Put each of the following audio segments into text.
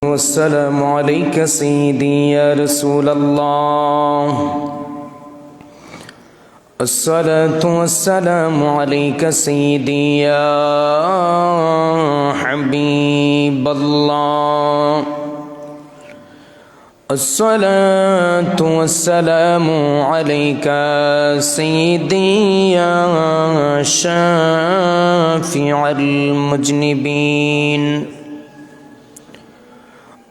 والسلام عليك سيدي يا رسول الله. الصلاة والسلام عليك سيدي يا حبيب الله. الصلاة والسلام عليك سيدي يا شافع المذنبين.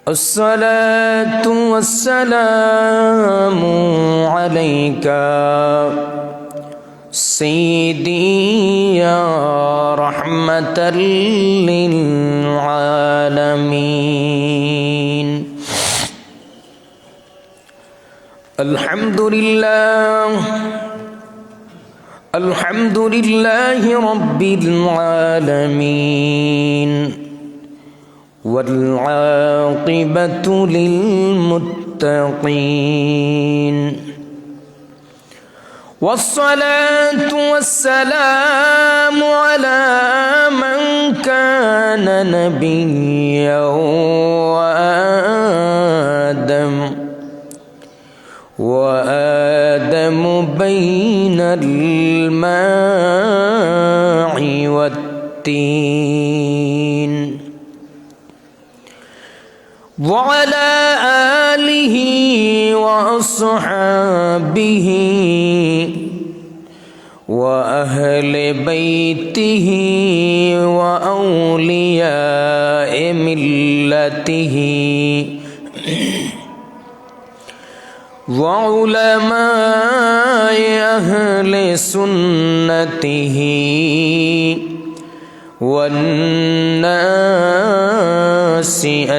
الصلاة والسلام عليك سيدي يا رحمة للعالمين. الحمد لله رب العالمين، والعاقبة للمتقين، والصلاة والسلام على من كان نبيا وآدم بين الماء والتين، وعلى آله وأصحابه وأهل بيته وأولياء ملته وعلماء أهل سنته والناس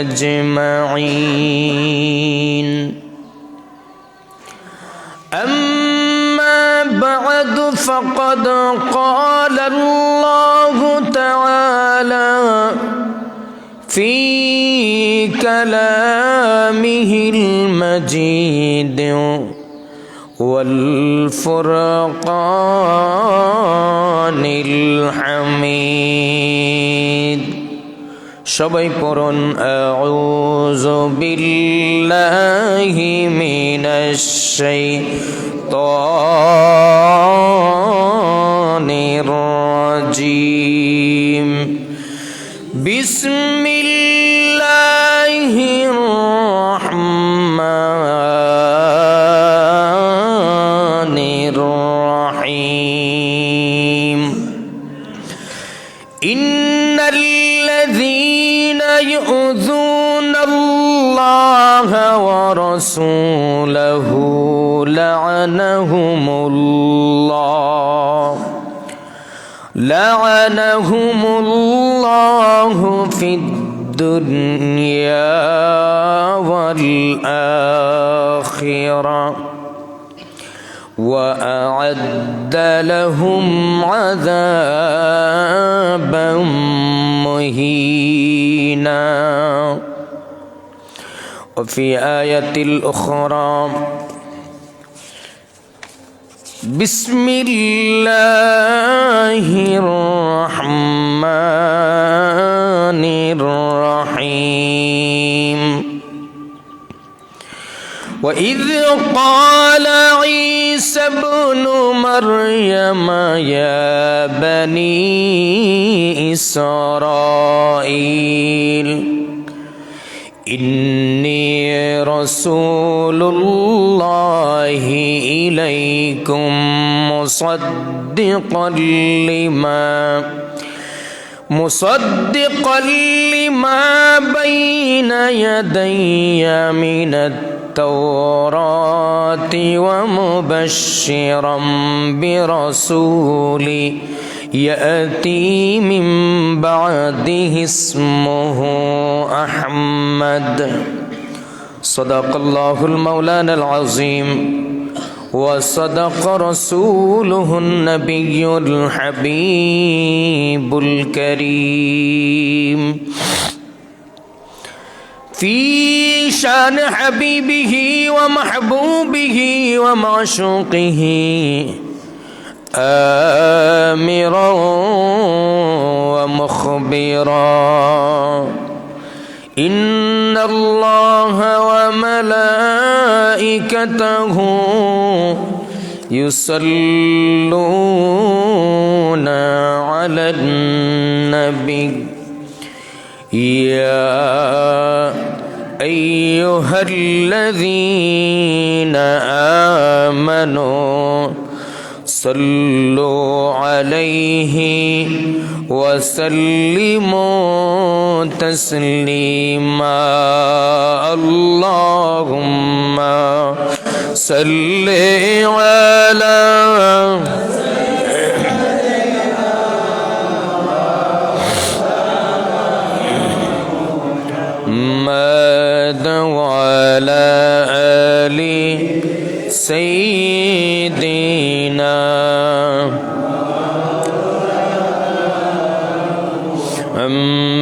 أجمعين. أما بعد، فقد قال الله تعالى في كلامه المجيد والفرقان الحميد. সবাই পড়ুন আউযু বিল্লাহি মিনাশ শাইতানির রাজীম। বিসমিল্লাহির রহমানির রহিম। ইন্নাল্লাযীনা ইউযুনাল্লাহা ওয়া রাসূলাহু লা'আনাহুমুল্লাহু ফিদ-দুনিয়া ওয়াল-আখিরাহ وأعد لهم عذابا مهينا. وفي آية الأخرى: بسم الله الرحمن الرحيم. وإذ قال عيسى ابن مريم يا بني إسرائيل إني رسول الله إليكم مصدقا لما بين يدي من التوراة ومبشرا برسول يأتي من بعده اسمه أحمد. صدق الله المولانا العظيم، وصدق رسوله النبي الحبيب الكريم. في شان حبيبه ومحبوبه ومعشوقه آمرا ومخبرا. إن الله وملائكته يصلون على النبي يا أيها الذين آمنوا صلوا عليه وسلموا تسليما اللهم صل على محمد وعلى آل سيدنا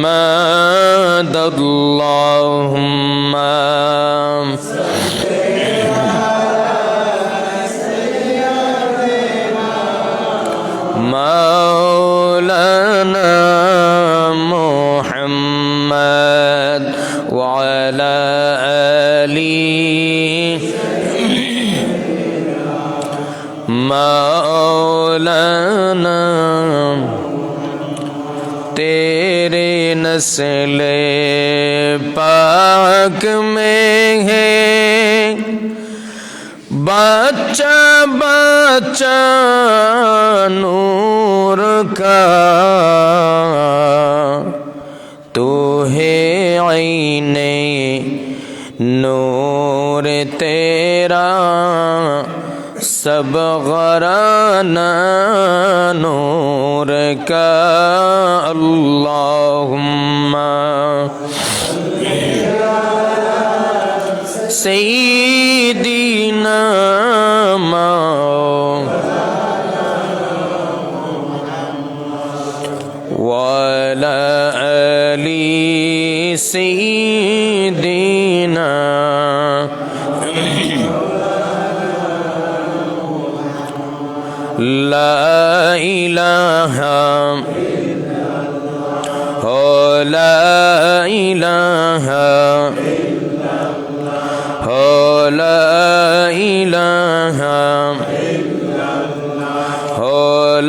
محمد اللهم مولانا محمد وعلى آله مولانا तेरे नस्ल पाक में है बच्चा बच्चा नूर का तू है आईने नूर तेरा सब घराना नूर का अल्लाहुम्मा सय्यिदीना वअला आलि सय्यिदीना ला इलाहा हो ला इलाहा हो ला इलाहा हो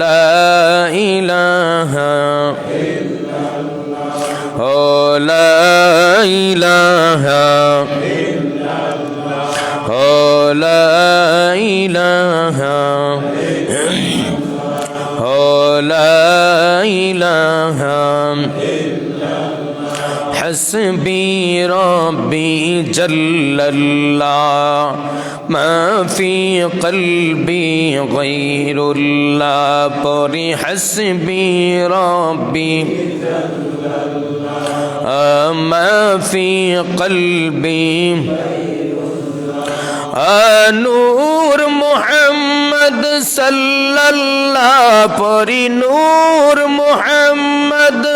ला इलाहा हो ला इलाहा हो ला इलाहा لا إله حسبي ربي جل الله ما في قلبي غير الله پوری حسبي ربي ما في قلبي نور محمد صلی اللہ پوری نور محمد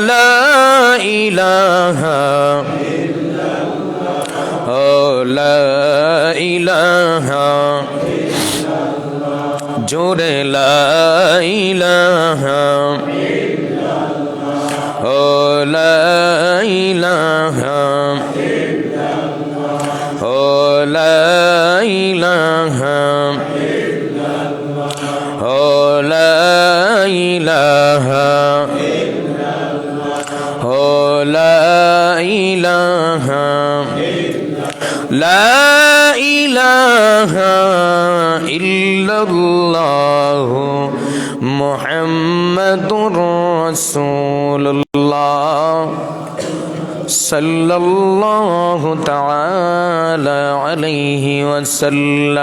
لا الہ لا الہ جور لا الہ لا الہ لا إله لا إله لا إله لا إله إلا الله محمد رسول الله صلى الله تعالى عليه وسلم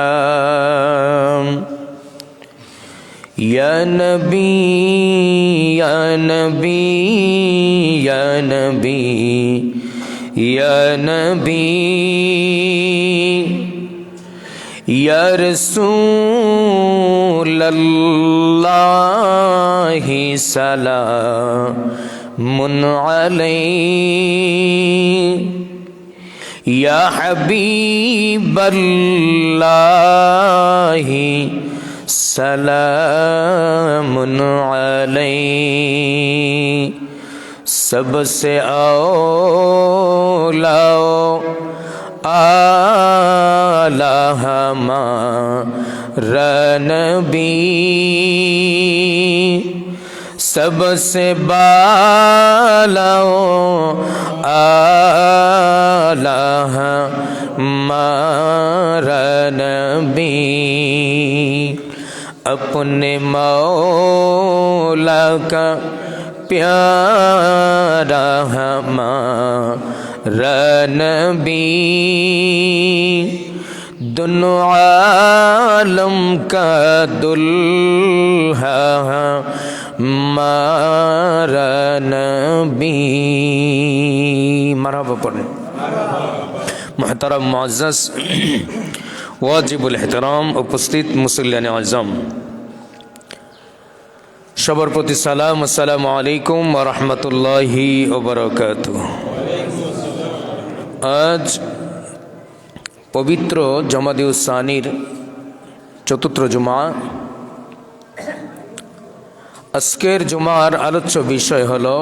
يا نبي يا نبي يا نبي يا نبي يا رسول الله سلام عليك يا حبيب الله سلام عليك सबसे औला आला हमारा नबी, सबसे बाला आला हमारा नबी, अपने मौला का प्यारा हमारा नबी, दोनों आलम का दुल्हा हमारा नबी। मरहबा पढ़ें। मुहतरम मुअज़्ज़ज़ वाजिबुल एहतराम उपस्थित मुसल्लियान आज़म, সবার প্রতি সালাম। আসসালামু আলাইকুম ওয়া রাহমাতুল্লাহি ওয়া বারাকাতুহু। আজ পবিত্র জমাদিউস সানির চতুর্থ জুমা। আজকের জুমার আলোচ্য বিষয় হলো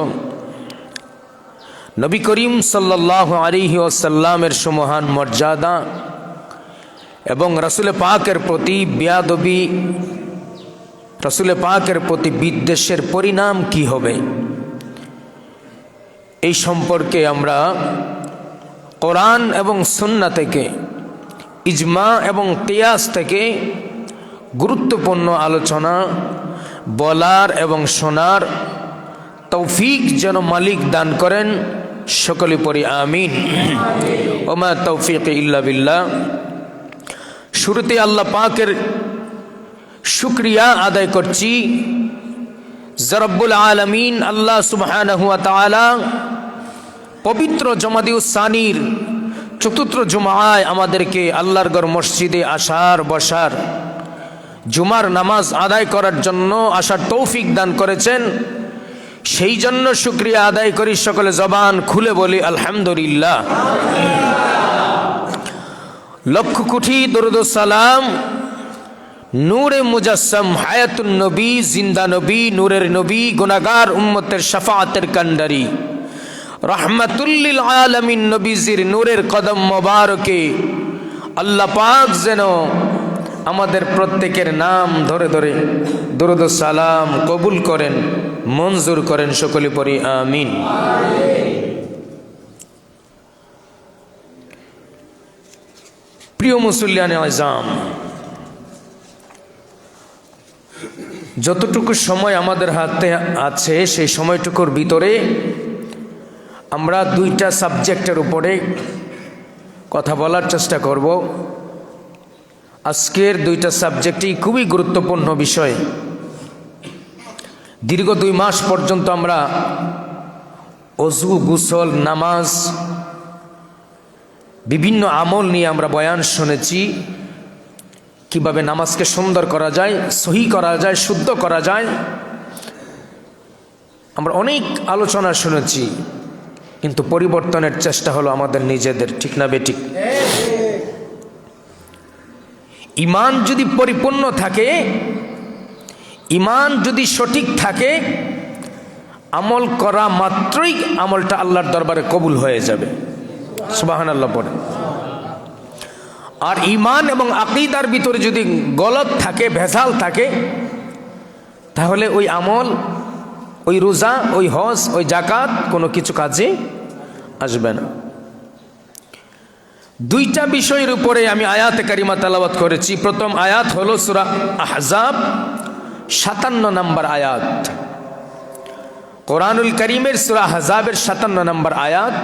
নবী করিম সাল্লাল্লাহু আলাইহি ওয়াসাল্লামের সুমহান মর্যাদা এবং রাসূল পাকের প্রতি বেয়াদবি, রাসূল পাকের প্রতি বিদ্বেষের পরিণাম কি হবে, এই সম্পর্কে আমরা কোরআন এবং সুন্নাহ থেকে, ইজমা এবং কিয়াস থেকে গুরুত্বপূর্ণ আলোচনা বলার এবং শোনার তৌফিক যেন মালিক দান করেন। সকলে পড়ি আমিন। ওমা তৌফিক ইল্লা বিল্লাহ। শুরুতে আল্লাহ পাকের শুকরিয়া আদায় করছি যে রব্বুল আলামিন আল্লাহ সুবহানাহু ওয়া তাআলা পবিত্র জমাদিউস সানির চতুর্থ জুমায় আমাদেরকে আল্লাহর ঘর মসজিদে আসার, বসার, জুমার নামাজ আদায় করার জন্য আসার তৌফিক দান করেছেন। সেই জন্য শুকরিয়া আদায় করি। সকলে জবান খুলে বলি আলহামদুলিল্লাহ। লক্ষ কোটি দরুদ ও সালাম নূরে মুজাসসাম, হায়াতুন নবী, জিন্দা নবী, নূরের নবী, গুনাহগার উম্মতের শাফাআতের কান্ডারি, রাহমাতুল লিল আলামিন নবীজির নূরের কদম মোবারকে আল্লাহ পাক যেন আমাদের প্রত্যেকের নাম ধরে ধরে দরুদ ও সালাম কবুল করেন, মঞ্জুর করেন। সকলে পড়ি আমিন। প্রিয় মুসল্লিয়ানে আযম, যতটুকু সময় আমাদের হাতে আছে সেই সময়টুকুর ভিতরে আমরা দুইটা সাবজেক্টের উপরে কথা বলার চেষ্টা করব। আজকের দুইটা সাবজেক্টই খুবই গুরুত্বপূর্ণ বিষয়। দীর্ঘ 2 মাস পর্যন্ত আমরা ওযু, গোসল, নামাজ, বিভিন্ন আমল নিয়ে আমরা বয়ান শুনেছি। কিভাবে নামাজকে সুন্দর করা যায়, সহি করা যায়, শুদ্ধ করা যায়, আমরা অনেক আলোচনা শুনেছি। কিন্তু পরিবর্তনের চেষ্টা হলো আমাদের নিজেদের, ঠিক না বেঠিক? ঈমান যদি পরিপূর্ণ থাকে, ঈমান যদি সঠিক থাকে, আমল করা মাত্রই আমলটা আল্লাহর দরবারে কবুল হয়ে যাবে। সুবহানাল্লাহ পড়ে। আর ঈমান এবং আকীদার ভিতরে যদি গলত থাকে, ভেজাল থাকে, তাহলে ওই আমল, ওই রোজা, ওই হজ, ওই যাকাত কোনো কিছু কাজে আসবে না। দুইটা বিষয়ের উপরে আমি আয়াতে কারিমা তেলাওয়াত করেছি। প্রথম আয়াত হলো সূরা আহজাব 57 নম্বর আয়াত, কোরআনুল কারীমের সূরা আহজাবের 57 নম্বর আয়াত।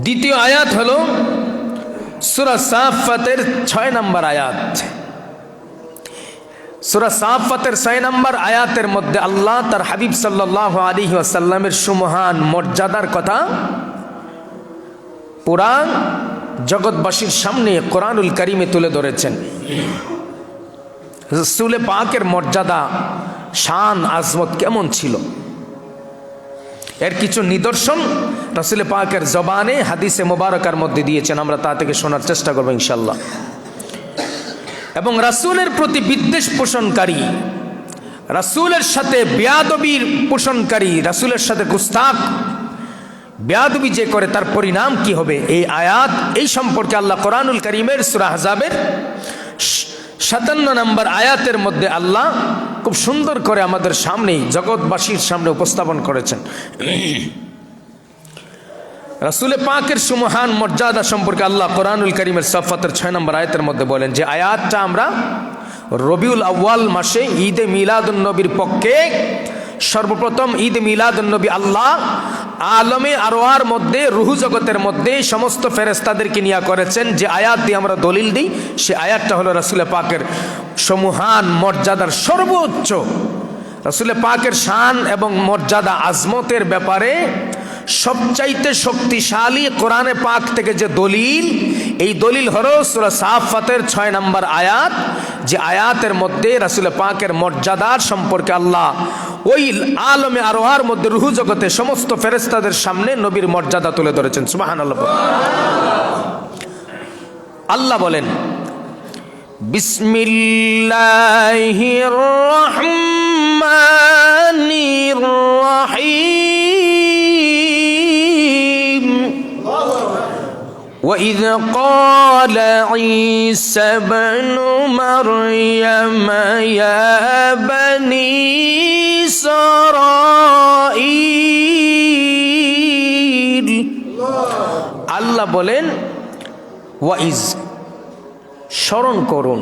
দ্বিতীয় আয়াত হলো সূরা সাফফাতের 6 নম্বর আয়াত। সূরা সাফফাতের 6 নম্বর আয়াতের মধ্যে আল্লাহ তার হাবিব সাল্লাল্লাহু আলাইহি ওয়াসাল্লামের সুমহান মর্যাদার কথা পুরা জগৎবাসীর সামনে কোরআনুল কারীমে তুলে ধরেছেন। রাসূল পাকের মর্যাদা, শান, আজমত কেমন ছিল, এর কিছু নিদর্শন রাসূল পাকের জবানে হাদিসে মুবারকার মধ্যে দিয়েছেন। আমরা তা থেকে শোনার চেষ্টা করব ইনশাআল্লাহ। এবং রাসূলের প্রতি বিদ্বেষ পোষণকারী, রাসূলের সাথে বেয়াদবির পোষণকারী, রাসূলের সাথে গুস্তাখ বেয়াদবি যে করে তার পরিণাম কি হবে, এই আয়াত এই সম্পর্কে আল্লাহ কোরআনুল কারীমের সূরা আহজাবের 57 নম্বর আয়াতের মধ্যে আল্লাহ খুব সুন্দর করে আমাদের সামনেই জগৎবাসীর সামনে উপস্থাপন করেছেন। রাসূলে পাকের সুমহান মর্যাদা সম্পর্কে আল্লাহ কোরআনুল কারীমের সাফাতের 6 নম্বর আয়াতের মধ্যে বলেন যে আয়াতটা আমরা রবিউল আউয়াল মাসে ঈদে মিলাদুন নবীর পক্ষে সর্বপ্রথম ঈদ মিলাদুন নবী আল্লাহ আলমে আরওয়ার মধ্যে রুহ জগতের মধ্যে সমস্ত ফেরেশতাদেরকে নিয়ে করেছেন। যে আয়াত দিয়ে আমরা দলিল দিই সে আয়াতটা হলো রাসূলে পাকের সমহান মর্যাদার সর্বোচ্চ, রাসূলে পাকের শান এবং মর্যাদা আজমতের ব্যাপারে সবচাইতে শক্তিশালী কোরআনে পাক থেকে যে দলিল, এই দলিল হলো সূরা সাফাতের 6 নম্বর আয়াত, যে আয়াতের মধ্যে রাসূলে পাকের মর্যাদার সম্পর্কে আল্লাহ ওই আলমে আরওয়ার মধ্যে রুহ জগতে সমস্ত ফেরেশতাদের সামনে নবীর মর্যাদা তুলে ধরেছেন। সুবহানাল্লাহ। আল্লাহ বলেন বিসমিল্লাহির রহমানির রহিম وَإِذْ قَالَ عِيسَى ابْنُ مَرْيَمَ يَا بَنِي إِسْرَائِيلَ আল্লাহ বলেন ওয়াইজ, স্মরণ করুন।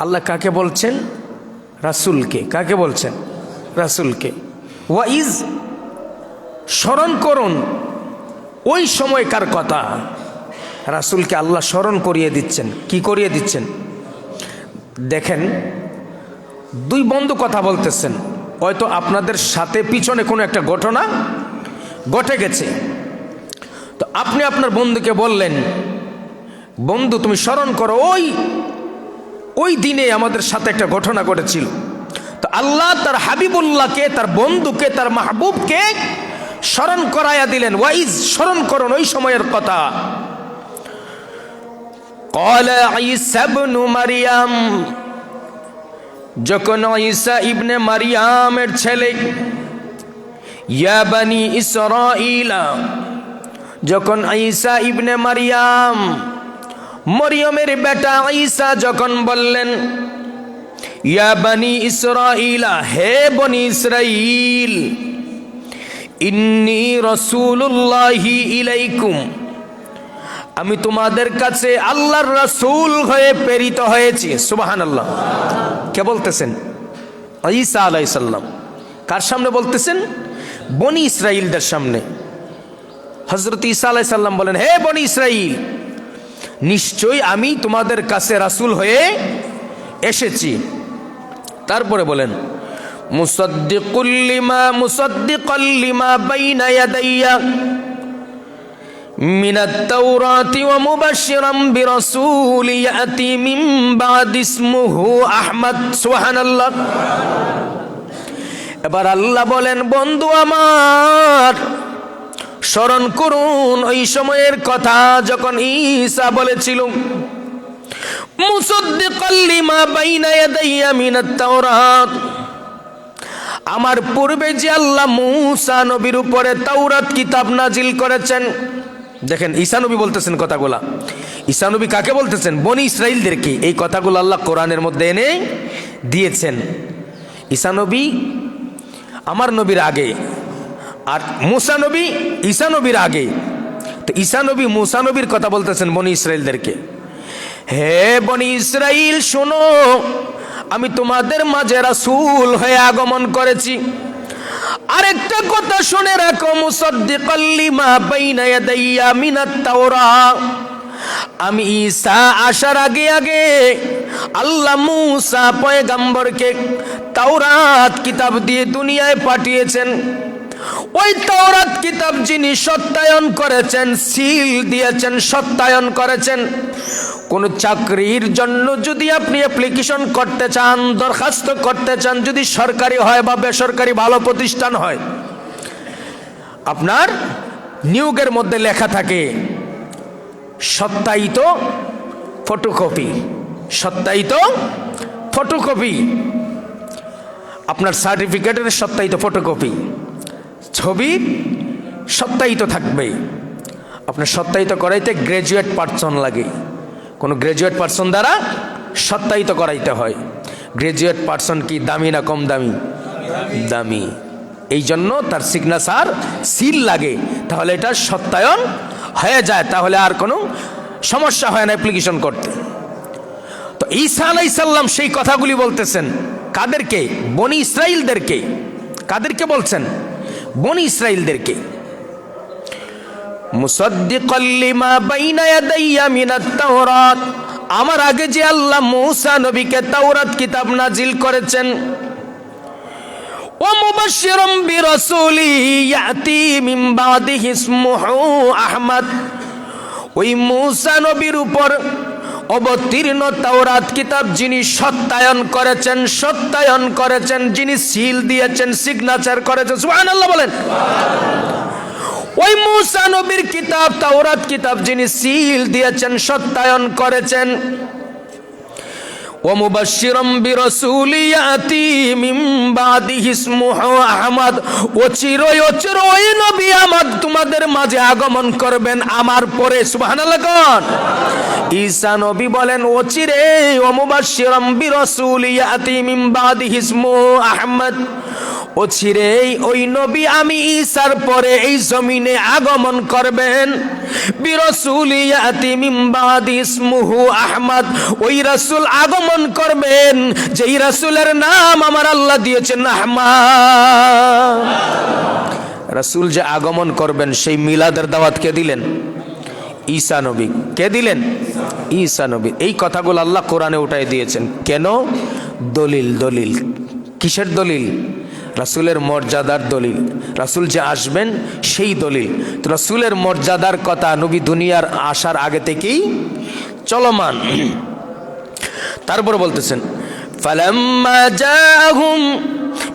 আল্লাহ কাকে বলছেন? রাসূলকে। কাকে বলছেন? রাসূলকে। ওয়াইজ, স্মরণ করুন। ওই সময়কার কথা রাসূলকে আল্লাহ স্মরণ করিয়ে দিচ্ছেন। কি করিয়ে দিচ্ছেন? দেখেন, দুই বন্ধু কথা বলতেছেন, হয়তো আপনাদের সাথে পিছনে কোনো একটা ঘটনা ঘটে গেছে, তো আপনি আপনার বন্ধুকে বললেন, বন্ধু তুমি স্মরণ করো ওই দিনে আমাদের সাথে একটা ঘটনা ঘটেছিল। তো আল্লাহ তার হাবিবুল্লাহকে, তার বন্ধুকে, তার মাহবুবকে স্মরণ করাইয়া দিলেন। ওয়াইজ, স্মরণ করুন ওই সময়ের কথা। ক্বালা ঈসা ইবনু মারইয়াম, যখন ঈসা ইবনে মারইয়ামের ছেলে, ইয়া বানি ইসরাঈলা, যখন ঈসা ইবনে মারইয়াম মরিয়মের বেটা ঈসা যখন বললেন, ইয়া বানি ইসরাঈলা, হে বনি ইসরাঈল, ইন্নী রাসূলুল্লাহি ইলাইকুম, আমি তোমাদের কাছে আল্লাহর রাসূল হয়ে প্রেরিত হয়েছি। সুবহানাল্লাহ। কে বলতেছেন? ঈসা আলাইহিস সালাম। কার সামনে বলতেছেন? বনি ইসরাঈলদের সামনে। হযরত ঈসা আলাইহিস সালাম বলেন, হে বনি ইসরাঈল, নিশ্চয়ই আমি তোমাদের কাছে রাসূল হয়ে এসেছি। তারপরে বলেন, মুসাদ্দিকাল লিমা বাইনা ইয়াদাইয়া মিনাত তাওরাতি ওয়া মুবাশশিরাম বিরাসূল ইয়াতি মিন বাদি ইসমুহু আহমদ। সুবহানাল্লাহ। এবার আল্লাহ বলেন, বন্ধু আমার, স্মরণ করুন ওই সময়ের কথা যখন ঈসা বলেছিল, মুসাদ্দিকাল লিমা বাইনা ইয়াদাইয়া মিনাত তাওরাত, আমার পূর্বে যে আল্লাহ মূসা নবীর উপরে তাওরাত কিতাব নাজিল করেছেন। দেখেন, ঈসা নবী বলতেছেন কথাগুলা। ঈসা নবী কাকে বলতেছেন? বনি ইসরাইলদেরকে। এই কথাগুলো আল্লাহ কোরআনের মধ্যে এনে দিয়েছেন। ঈসা নবী আমার নবীর আগে, আর মূসা নবী ঈসা নবীর আগে। তো ঈসা নবী মূসা নবীর কথা বলতেছেন বনি ইসরাইলদেরকে, হে বনি ইসরাইল শোনো, আমি তোমাদের মাঝে রাসূল হয়ে আগমন করেছি। আরেকটা কথা শুনে রাখো, মুসাদ্দিকাল লিমা বাইনা ইয়াদাইয়া মিনাত তাওরাত, আমি ঈসা আসার আগে আগে আল্লাহ মূসা পয়গম্বরকে তাওরাত কিতাব দিয়ে দুনিয়ায় পাঠিয়েছেন। ওই তাওরাত কিতাব যিনি সত্যায়ন করেছেন, সিল দিয়েছেন, সত্যায়ন করেছেন। কোন চাকরির জন্য যদি আপনি অ্যাপ্লিকেশন করতে চান, দরখাস্ত করতে চান, যদি সরকারি হয় বা বেসরকারি ভালো প্রতিষ্ঠান হয়, আপনার নিয়োগের মধ্যে লেখা থাকে সত্যায়িত ফটোকপি, সত্যায়িত ফটোকপি। আপনার সার্টিফিকেটের সত্যায়িত ফটোকপি, ছবি সত্যায়িত থাকবে। আপনার সত্যায়িত করাইতে গ্র্যাজুয়েট পার্সন লাগে, কোনো গ্র্যাজুয়েট পার্সন দ্বারা সত্যায়িত করাইতে হয়। গ্র্যাজুয়েট পার্সন কি দামি না কম দামি? দামি। এই জন্য তার সিগনেচার সিল লাগে, তাহলে এটা সত্যায়ন হয়ে যায়, তাহলে আর কোনো সমস্যা হয় না অ্যাপ্লিকেশন করতে। তো ঈসা আলাইহিস সালাম সেই কথাগুলি বলতেছেন কাদেরকে? বনি ইসরাইলদেরকে। কাদেরকে বলছেন? বনি ইসরাইলদেরকে। মুসাদ্দিকাল লিমা বাইনা ইয়াদাইয়া মিনাত তাওরাত, আমার আগে যে আল্লাহ মূসা নবীকে তাওরাত কিতাব নাজিল করেছেন, ওয়া মুবাশশিরাম বিরাসূলি ইয়াতি মিন বাদিহি ইসমুহু আহমদ, ওই মূসা নবীর উপর অবতীর্ণ তাওরাত কিতাব যিনি সত্যায়ন করেছেন, যিনি সিল দিয়েছেন, সিগনেচার করেছেন, সুবহানাল্লাহ বলেন। ওই মূসা নবীর কিতাব তাওরাত কিতাব যিনি সিল দিয়েছেন, সত্যায়ন করেছেন, ওয়া মুবাশশিরাম বিরাসূলি ইয়াতি মিন বাদিহি ইসমুহু আহমদ, অচিরই ওই নবী আহমদ তোমাদের মাঝে আগমন করবেন আমার পরে, সুবহানাল্লাহ কোন। ঈসা নবী বলেন অচিরে, ওয়া মুবাশশিরাম বিরাসূলি ইয়াতি মিন বাদিহি ইসমুহু আহমদ, অচিরেই ওই নবী আমি ঈসার পরে এই জমিনে আগমন করবেন। বিরাসূলি ইয়াতি মিন বাদি ইসমুহু আহমদ, ওই রাসূল আগমন করবেন যেই রাসূলের নাম আমার আল্লাহ দিয়েছেন আহমদ। রাসূল যে আগমন করবেন সেই মিলাদের দাওয়াত কে দিলেন? ঈসা নবী। কে দিলেন? ঈসা নবী। এই কথাগুলো আল্লাহ কোরআনে উঠাই দিয়েছেন। কেন? দলিল। কিসের দলিল? রাসূলের মর্যাদার দলিল। রাসূল যে আসবেন সেই দলিল। তো রাসূলের মর্যাদার কথা নবী দুনিয়ার আসার আগে থেকেই চলমান। তারপর বলতেছেন ফালাম্মা জাআহুম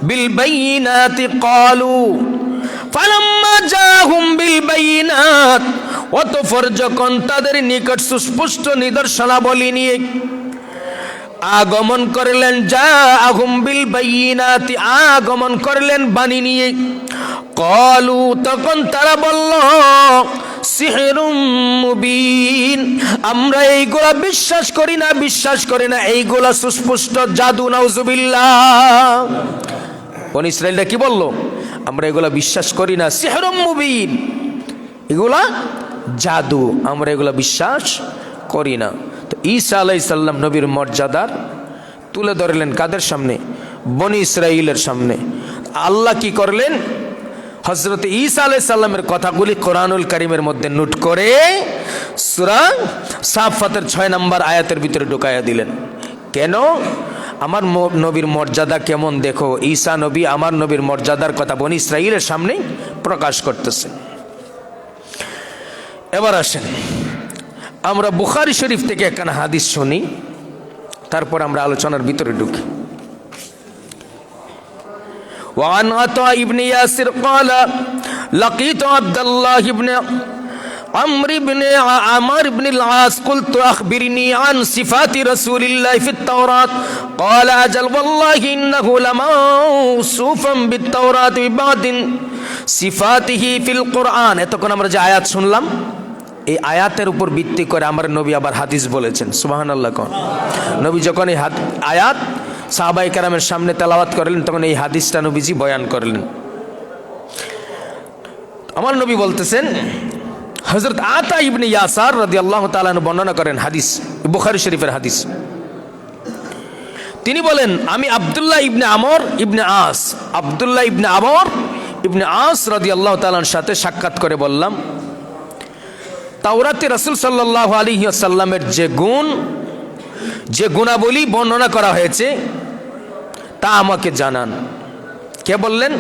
বিল বাইনাতি ক্বালু, ফালাম্মা জাআহুম বিল বাইনাত, অতঃপর যখন তাদের নিকট সুস্পষ্ট নিদর্শনাবলী নিয়ে আগমন করলেন, জাআহুম বিল বাইনাতি, আগমন করলেন বাণী নিয়ে, ক্বালু, তখন তারা বলল সিহরুম মুবিন, আমরা এইগুলা বিশ্বাস করি না, এইগুলা সুস্পষ্ট জাদু, নাউজুবিল্লাহ। বনি ইসরাইলরা কি বলল? আমরা এগুলা বিশ্বাস করি না, সিহরুম মুবিন, এগুলা জাদু, আমরা এগুলা বিশ্বাস করি না। তো ঈসা আলাইহিস সালাম নবীর মর্যাদার তুলে ধরলেন কাদের সামনে? বনি ইসরাইলের সামনে। আল্লাহ কি করলেন? হযরত ঈসা আলাইহিস সালামের কথাগুলি কোরআনুল কারীমের মধ্যে নোট করে সূরা সাফফাতের 6 নম্বর আয়াতের ভিতরে ঢুকাইয়া দিলেন। কেন? আমার নবীর মর্যাদা কেমন দেখো। ঈসা নবী আমার নবীর মর্যাদার কথা বনি ইসরাইলের সামনে প্রকাশ করতেছেন। এবার আসেন আমরা বুখারী শরীফ থেকে একখানা হাদিস শুনি, তারপর আমরা আলোচনার ভিতরে ঢুকি। وعن عطاء بن ياسر قال لقيت عبد الله بن عمرو بن عمر بن العاص قلت أخبرني عن صفات رسول الله في التوراة قال أجل والله إنه لموصوفا بالتوراة ببعض صفاته في القرآن। এতক্ষণ আমরা যে আয়াত শুনলাম, এই আয়াতের উপর ভিত্তি করে আমার নবী আবার হাদিস বলেছেন, সুবহানাল্লাহ কোন। নবী যখন এই আয়াত সাহাবায়ে কেরামের সামনে তেলাওয়াত করলেন, তখন এই হাদিসটা নবীজি বয়ান করলেন। আমার নবী বলতেছেন, হযরত আতা ইবনে ইয়াসার রাদিয়াল্লাহু তাআলা বর্ণনা করেন, হাদিস বুখারী শরীফের হাদিস। তিনি বলেন, আমি আব্দুল্লাহ ইবনে আমর ইবনে আস রাদিয়াল্লাহু তাআলার সাথে সাক্ষাৎ করে বললাম, তাওরাতে রাসূল সাল্লাল্লাহু আলাইহি ওয়াসাল্লামের যে গুণাবলী বর্ণনা করা হয়েছে তা আমাকে জানান। কে বললেন?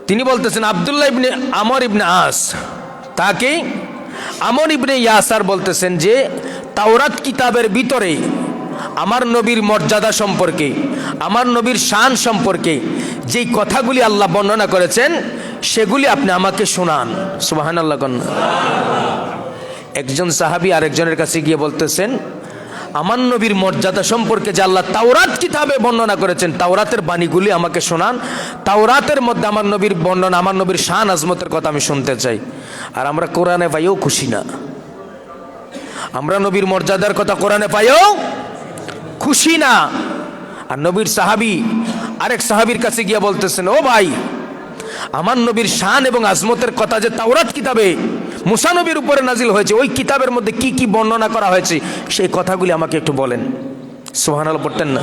তিনি বলতেছেন আব্দুল্লাহ ইবনে আমর ইবনে আস। তাকে আমর ইবনে ইয়াসার বলতেছেন যে তাওরাত কিতাবের ভিতরে আমার নবীর মর্যাদা সম্পর্কে, আমার নবীর শান সম্পর্কে যেই কথাগুলি আল্লাহ বর্ণনা করেছেন সেগুলি আপনি আমাকে শোনান। সুবহানাল্লাহ। একজন সাহাবী আরেকজনের কাছে গিয়ে বলতেছেন, আমার নবীর মর্যাদা সম্পর্কে যে আল্লাহ তাওরাত কিতাবে বর্ণনা করেছেন, তাওরাতের বাণীগুলি আমাকে শোনান। তাওরাতের মধ্যে আমার নবীর বর্ণনা, আমার নবীর শান আজমতের কথা আমি শুনতে চাই। আর আমরা কোরআনে পাইও খুশি না। আমরা নবীর মর্যাদার কথা কোরআনে পাইও খুশি না। আর নবীর সাহাবী আরেক সাহাবীর কাছে গিয়ে বলতেছেন, ও ভাই, আমার নবীর শান এবং আজমতের কথা যে তাওরাত কিতাবে মুসা নবীর উপরে নাজিল হয়েছে, ওই কিতাবের মধ্যে কি কি বর্ণনা করা হয়েছে সেই কথাগুলি আমাকে একটু বলেন। সুবহানাল্লাহ পড়তেন না?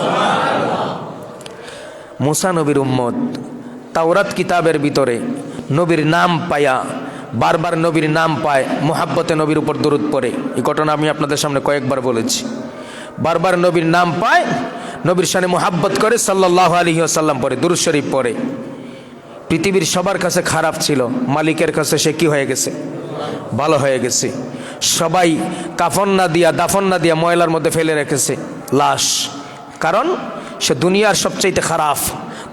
মুসা নবীর উম্মত তাওরাত কিতাবের ভিতরে নবীর নাম পায়া, বারবার নবীর নাম পায়, মোহাব্বতে নবীর উপর দরুদ পড়ে। এই ঘটনা আমি আপনাদের সামনে কয়েকবার বলেছি। বারবার নবীর নাম পায়, নবীর শানে মোহাব্বত করে, সাল্লাল্লাহু আলাইহি ওয়াসাল্লাম পড়ে, দুরূদ শরীফ পড়ে। পৃথিবীর সবার কাছে খারাপ ছিল, মালিকের কাছে সে কি হয়ে গেছে? ভালো হয়ে গেছে। সবাই কাফন না দিয়া, দাফন না দিয়া ময়লার মধ্যে ফেলে রেখেছে লাশ, কারণ সে দুনিয়ার সবচেয়ে খারাপ,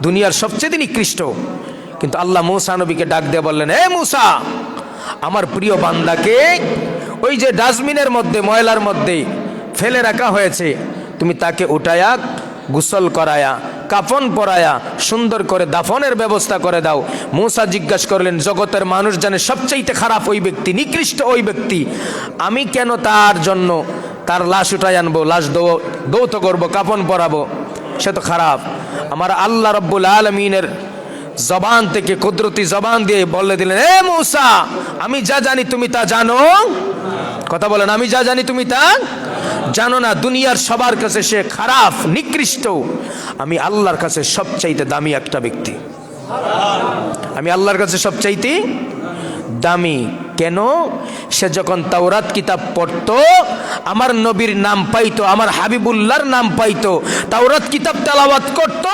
দুনিয়ার সবচেয়ে নিকৃষ্ট। কিন্তু আল্লাহ মূসা নবীকে ডাক দিয়ে বললেন, হে মূসা, আমার প্রিয় বান্দাকে ওই যে ডাস্টবিনের মধ্যে, ময়লার মধ্যে ফেলে রাখা হয়েছে, তুমি তাকে উঠায়া, গোসল করায়া, কাফন পরায়া, সুন্দর করে দাফনের ব্যবস্থা করে দাও। মূসা জিজ্ঞাসা করলেন, জগতের মানুষ জানে সবচেয়ে খারাপ ওই ব্যক্তি, নিকৃষ্ট ওই ব্যক্তি, আমি কেন তার জন্য তার লাশ উঠায় আনবো, লাশ দৌত করবো, কাফন পরাবো? সে তো খারাপ। আমার আল্লাহ রব্বুল আলামিনের জবান থেকে, কুদরতি জবান দিয়ে বলে দিলেন, এ মূসা, আমি যা জানি তুমি তা জানো। কথা বলেন, আমি যা জানি তুমি তা জানো না। দুনিয়ার সবার কাছে সে খারাপ, নিকৃষ্ট, আমি আল্লাহর কাছে সবচাইতে দামি একটা ব্যক্তি। আমি আল্লাহর কাছে সবচাইতে দামি। কেন? সে যখন তাওরাত কিতাব পড়তো, আমার নবীর নাম পাইতো, আমার হাবিবুল্লাহর নাম পাইতো, তাওরাত কিতাব তেলাওয়াত করত,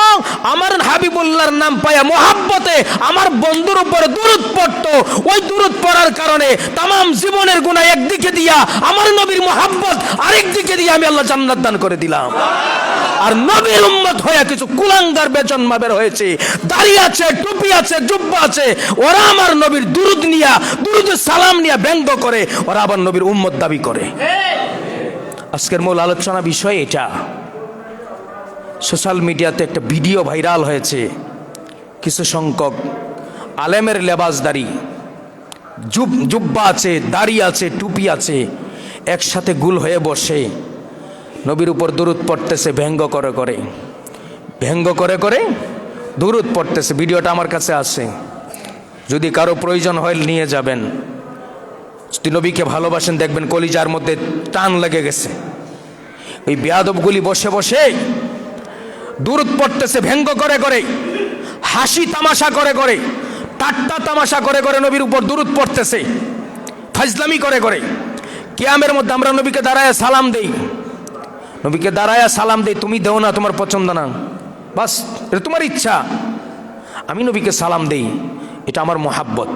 আমার হাবিবুল্লাহর নাম পায়া মোহাব্বতে আমার বন্ধুর উপর দুরূদ পড়তো। ওই দুরূদ পড়ার কারণে তামাম জীবনের গুনাহ একদিকে দিয়া, আমার নবীর মোহাব্বত আরেক দিকে দিয়ে আমি আল্লাহ জান্নাত দান করে দিলাম। আর নবীর উম্মত হয়ে কিছু কুলাঙ্গার বেজন্মা বের হয়েছে, দাড়ি আছে, টুপি আছে, জুব্বা আছে, ওরা আমার নবীর দুরূদ নিয়া, দুরূদের সালাম নিয়া ব্যঙ্গ করে, ওরা আবার নবীর উম্মত দাবি করে। আজকের মূল আলোচনা বিষয় এটা। সোশ্যাল মিডিয়াতে একটা ভিডিও ভাইরাল হয়েছে, কিছু সংখ্যক আলেমের লেবাসদারি, জুব্বা আছে, দাড়ি আছে, টুপি আছে, একসাথে গুল হয়ে বসে নবীর উপর দুরূদ পড়তেছে, ব্যঙ্গ করে করে, ব্যঙ্গ করে করে দুরূদ পড়তেছে। ভিডিওটা আমার কাছে আছে, যদি কারো প্রয়োজন হয় নিয়ে যাবেন। যদি নবীকে ভালোবাসেন, দেখবেন কলিজার মধ্যে টান লেগে গেছে। ওই বেয়াদবগুলি বসে বসে দুরূদ পড়তেছে, ব্যঙ্গ করে করে, হাসি তামাশা করে করে, ঠাট্টা তামাশা করে করে নবীর উপর দুরূদ পড়তেছে, ফাজলামি করে করে। কিয়ামের মধ্যে আমরা নবীকে দাঁড়ায় সালাম দেই, নবীকে দাঁড়ায় সালাম দেই, তুমি দেও না, তোমার পছন্দ না, বাস এটা তোমার ইচ্ছা। আমি নবীকে সালাম দেই, এটা আমার মোহাব্বত,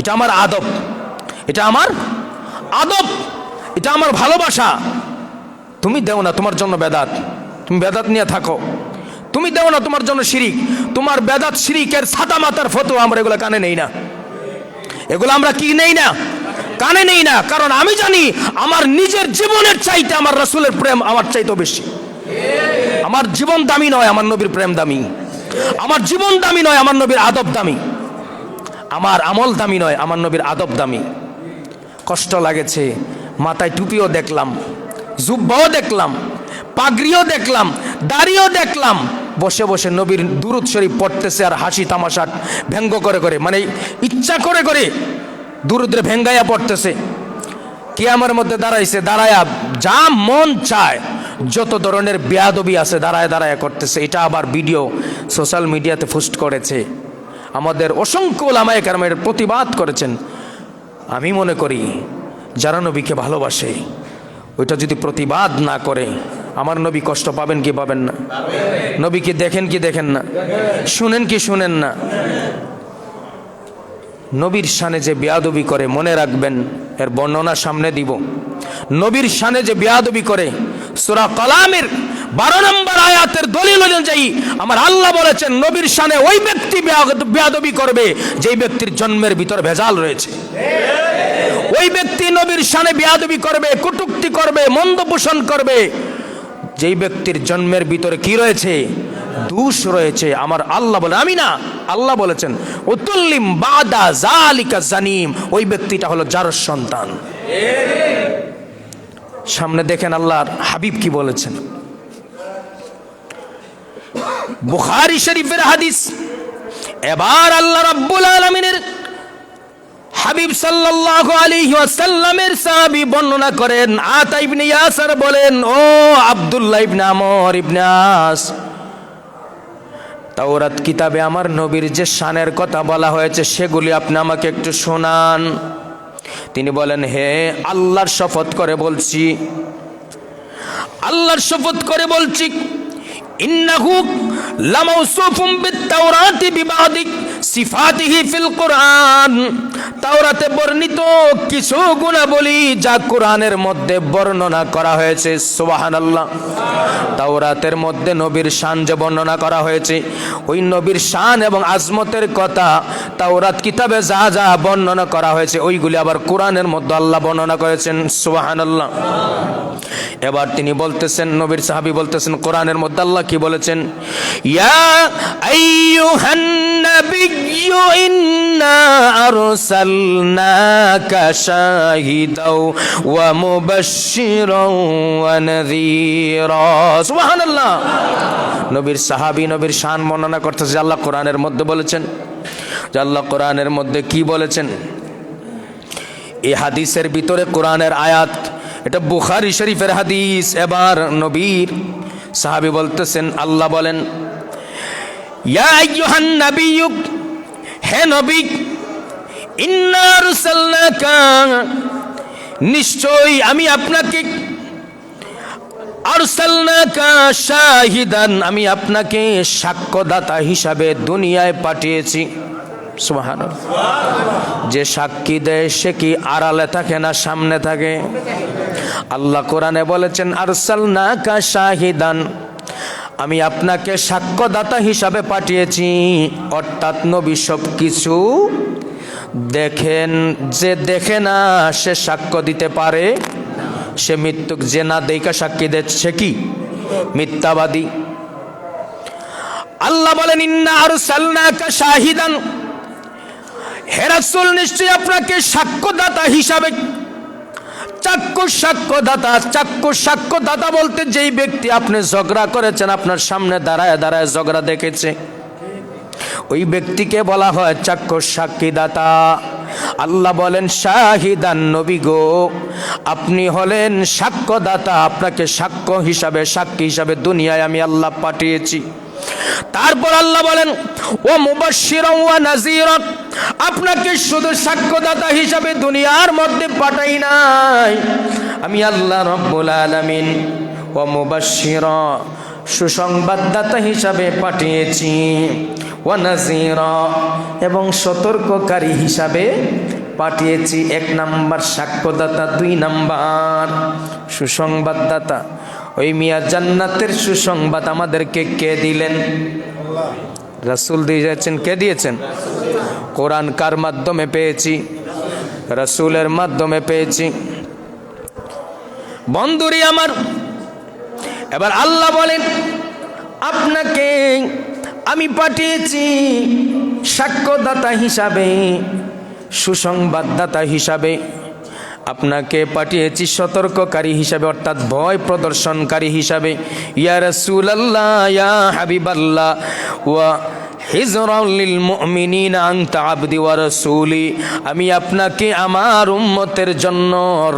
এটা আমার আদব, এটা আমার আদব, এটা আমার ভালোবাসা। তুমি দেও না, তোমার জন্য বেদাত, তুমি বেদাত নিয়ে থাকো। তুমি দেও না, তোমার জন্য শিরিক, তোমার বেদাত শিরিকের ছাতা মাতার ফতোয়া আমরা এগুলো কানে নেই না, এগুলো আমরা কি নেই না, কানে নেই না। কারণ আমি জানি আমার নিজের জীবনের চাইতে আমার রাসূলের প্রেম আমার চাইতে বেশি। আমার জীবন দামি নয়, আমার নবীর প্রেম দামি। আমার জীবন দামি নয়, আমার নবীর আদব দামি। আমার আমল দামি নয়, আমার নবীর আদব দামি। কষ্ট লাগেছে, মাথায় টুপিও দেখলাম, জুব্বাও দেখলাম, পাগড়িও দেখলাম, দাড়িও দেখলাম, বসে বসে নবীর দুরূদ শরীফ পড়তেছে আর হাসি তামাশা ব্যঙ্গ করে করে, মানে ইচ্ছা করে করে দুরূদে ভেঙ্গাইয়া পড়তেছে। কিয়ামের মধ্যে দাঁড়াইছে, দাঁড়ায়া যা মন চায়, যত ধরনের বেয়াদবি আছে দাঁড়ায় দাঁড়ায় করতেছে। এটা আবার ভিডিও সোশ্যাল মিডিয়াতে পোস্ট করেছে, আমাদের অসংখ্য উলামায়ে কেরাম এর প্রতিবাদ করেছেন। আমি মনে করি যারা নবীকে ভালোবাসে, ওইটা যদি প্রতিবাদ না করে, আমার নবী কষ্ট পাবেন কি পাবেন না? নবীকে দেখেন কি দেখেন না? শুনেন কি শুনেন না? নবীর শানে যে বেয়াদবি করে, মনে রাখবেন, এর বর্ণনা সামনে দিব। নবীর শানে যে বেয়াদবি করে, সূরা কালামের 12 নম্বর আয়াতের দলিল অনুযায়ী আমার আল্লাহ বলেছেন, নবীর শানে ওই ব্যক্তি বেয়াদবি করবে যেই ব্যক্তির জন্মের ভিতর ভেজাল রয়েছে। ওই ব্যক্তি নবীর শানে বেয়াদবি করবে, কটূক্তি করবে, মন্দ পোষণ করবে, যেই ব্যক্তির জন্মের ভিতরে কি রয়েছে? দোষ রয়েছে। আমার আল্লাহ বলে, আমি না, আল্লাহ বলেছেন উতুল্লিম বাদা জালিকা জানিম, ওই ব্যক্তিটা হলো জারর সন্তান। সামনে দেখেন আল্লাহর হাবিব কি বলেছেন। বুখারী শরীফের হাদিস। এবার আল্লাহ রাব্বুল আলামিনের হাবিব সাল্লাল্লাহু আলাইহি ওয়াসাল্লামের সাহাবী বর্ণনা করেন, আতা ইবনে ইয়াসার বলেন, ও আব্দুল্লাহ ইবনে আমর ইবনে আস, তাওরাত কিতাবে আমার নবীর যে শানের কথা বলা হয়েছে সেগুলি আপনি আমাকে একটু শোনান। তিনি বলেন, হে আল্লাহর শপথ করে বলছি, আল্লাহর শপথ করে বলছি, ইন্নাহু লামাউসুফুম বিত-তাওরাতি বিবাদি সিফাতিহি ফিল কুরআন, তাওরাতে বর্ণিত কিছু গুণাবলী যা কোরআনের মধ্যে বর্ণনা করা হয়েছে। সুবহানাল্লাহ। তাওরাতের মধ্যে নবীর শান যে বর্ণনা করা হয়েছে, ওই নবীর শান এবং আজমতের কথা তাওরাত কিতাবে যা যা বর্ণনা করা হয়েছে ওইগুলি আবার কোরআনের মধ্যে আল্লাহ বর্ণনা করেছেন। সুবহানাল্লাহ। এবার তিনি বলতেছেন, নবীর সাহাবী বলতেছেন, কোরআনের মধ্যে আল্লাহ কি বলেছেন? ইয়া আইয়ুহান নাবিয়্যু ইন্না আরসালনাকা শাহিদাও ওয়া মুবাশশিরাও ওয়া নাযীরা। সুবহানাল্লাহ। নবীর সাহাবী নবীর শান বর্ণনা করতেছে, আল্লাহ কোরআনের মধ্যে বলেছেন। যে আল্লাহ কোরআনের মধ্যে কি বলেছেন? এই হাদিসের ভিতরে কোরআনের আয়াত, এটা বুখারী শরীফের হাদিস। এবার নবীর সাহাবী বলতেছেন, আল্লাহ বলেন, ইয়া আইয়ুহান নাবিয়্যু, হে নবী, ইন্না আরসালনাকা, নিশ্চয় আমি আপনাকে, আরসালনাকা শাহিদান, আমি আপনাকে সাক্ষ্যদাতা হিসাবে দুনিয়ায় পাঠিয়েছি। সুবহানাল্লাহ। যে সাক্ষী দেয় সে কি আড়ালে থাকে না সামনে থাকে? আল্লাহ কোরআনে বলেছেন, আরসালনাকা শাহিদান, আমি আপনাকে সাক্ষ্যদাতা হিসাবে পাঠিয়েছি। অর্থাৎ নবী সব কিছু দেখেন, যে দেখে না সে সাক্ষ্য দিতে পারে, সে মৃত্যুক, যে না দেখা সাক্ষী দেয় সে কি মিথ্যাবাদী। আল্লাহ বলেন, ইন্না আরসালনাকা শাহিদান, হে রাসূল, নিশ্চয়ই আপনাকে সাক্ষ্যদাতা হিসাবে, চাক্ষুষ সাক্ষ্যদাতা বলতে যেই ব্যক্তি আপনি ঝগড়া করেছেন, আপনার সামনে দাঁড়ায় দাঁড়ায় ঝগড়া দেখেছে, ওই ব্যক্তিকে বলা হয় চাক্ষুষ সাক্ষীদাতা। আল্লাহ বলেন, শাহিদান, নবী গো, আপনি হলেন সাক্ষ্যদাতা, আপনাকে সাক্ষ্য হিসাবে, সাক্ষী হিসাবে দুনিয়ায় আমি আল্লাহ পাঠিয়েছি। তারপর আল্লাহ বলেন, ও মুবাশশিরা ওয়া নাযীরা, আপনাকে শুধু সাক্ষ্যদাতা হিসাবে দুনিয়ার মধ্যে পাঠাই নাই, আমি আল্লাহ রাব্বুল আলামিন ও মুবাশশিরা, সুসংবাদদাতা হিসাবে পাঠিয়েছি, ওয়া নাযীরা, এবং সতর্ককারী হিসাবে পাঠিয়েছি। 1 নাম্বার সাক্ষ্যদাতা, 2 নাম্বার সুসংবাদদাতা। ওই মিয়া জান্নাতের সুসংবাদ আমাদেরকে কে দিলেন? রাসূল দিয়েছেন। কে দিয়েছেন? কোরআন কার মাধ্যমে পেয়েছি? রাসূলের মাধ্যমে পেয়েছি। বন্ধুরি আমার, এবার আল্লাহ বলেন, আপনাকে আমি পাঠিয়েছি সাক্ষ্যদাতা হিসাবে, সুসংবাদদাতা হিসাবে, আপনাকে পাঠিয়েছি সতর্ককারী হিসাবে, অর্থাৎ ভয় প্রদর্শনকারী হিসাবে। ইয়া রাসূলুল্লাহ, ইয়া হাবিবাল্লাহ, ওয়া হিজরাল লিল মুমিনিনা আনতা আবদি ওয়া রাসূলি, আমি আপনাকে আমার উম্মতের জন্য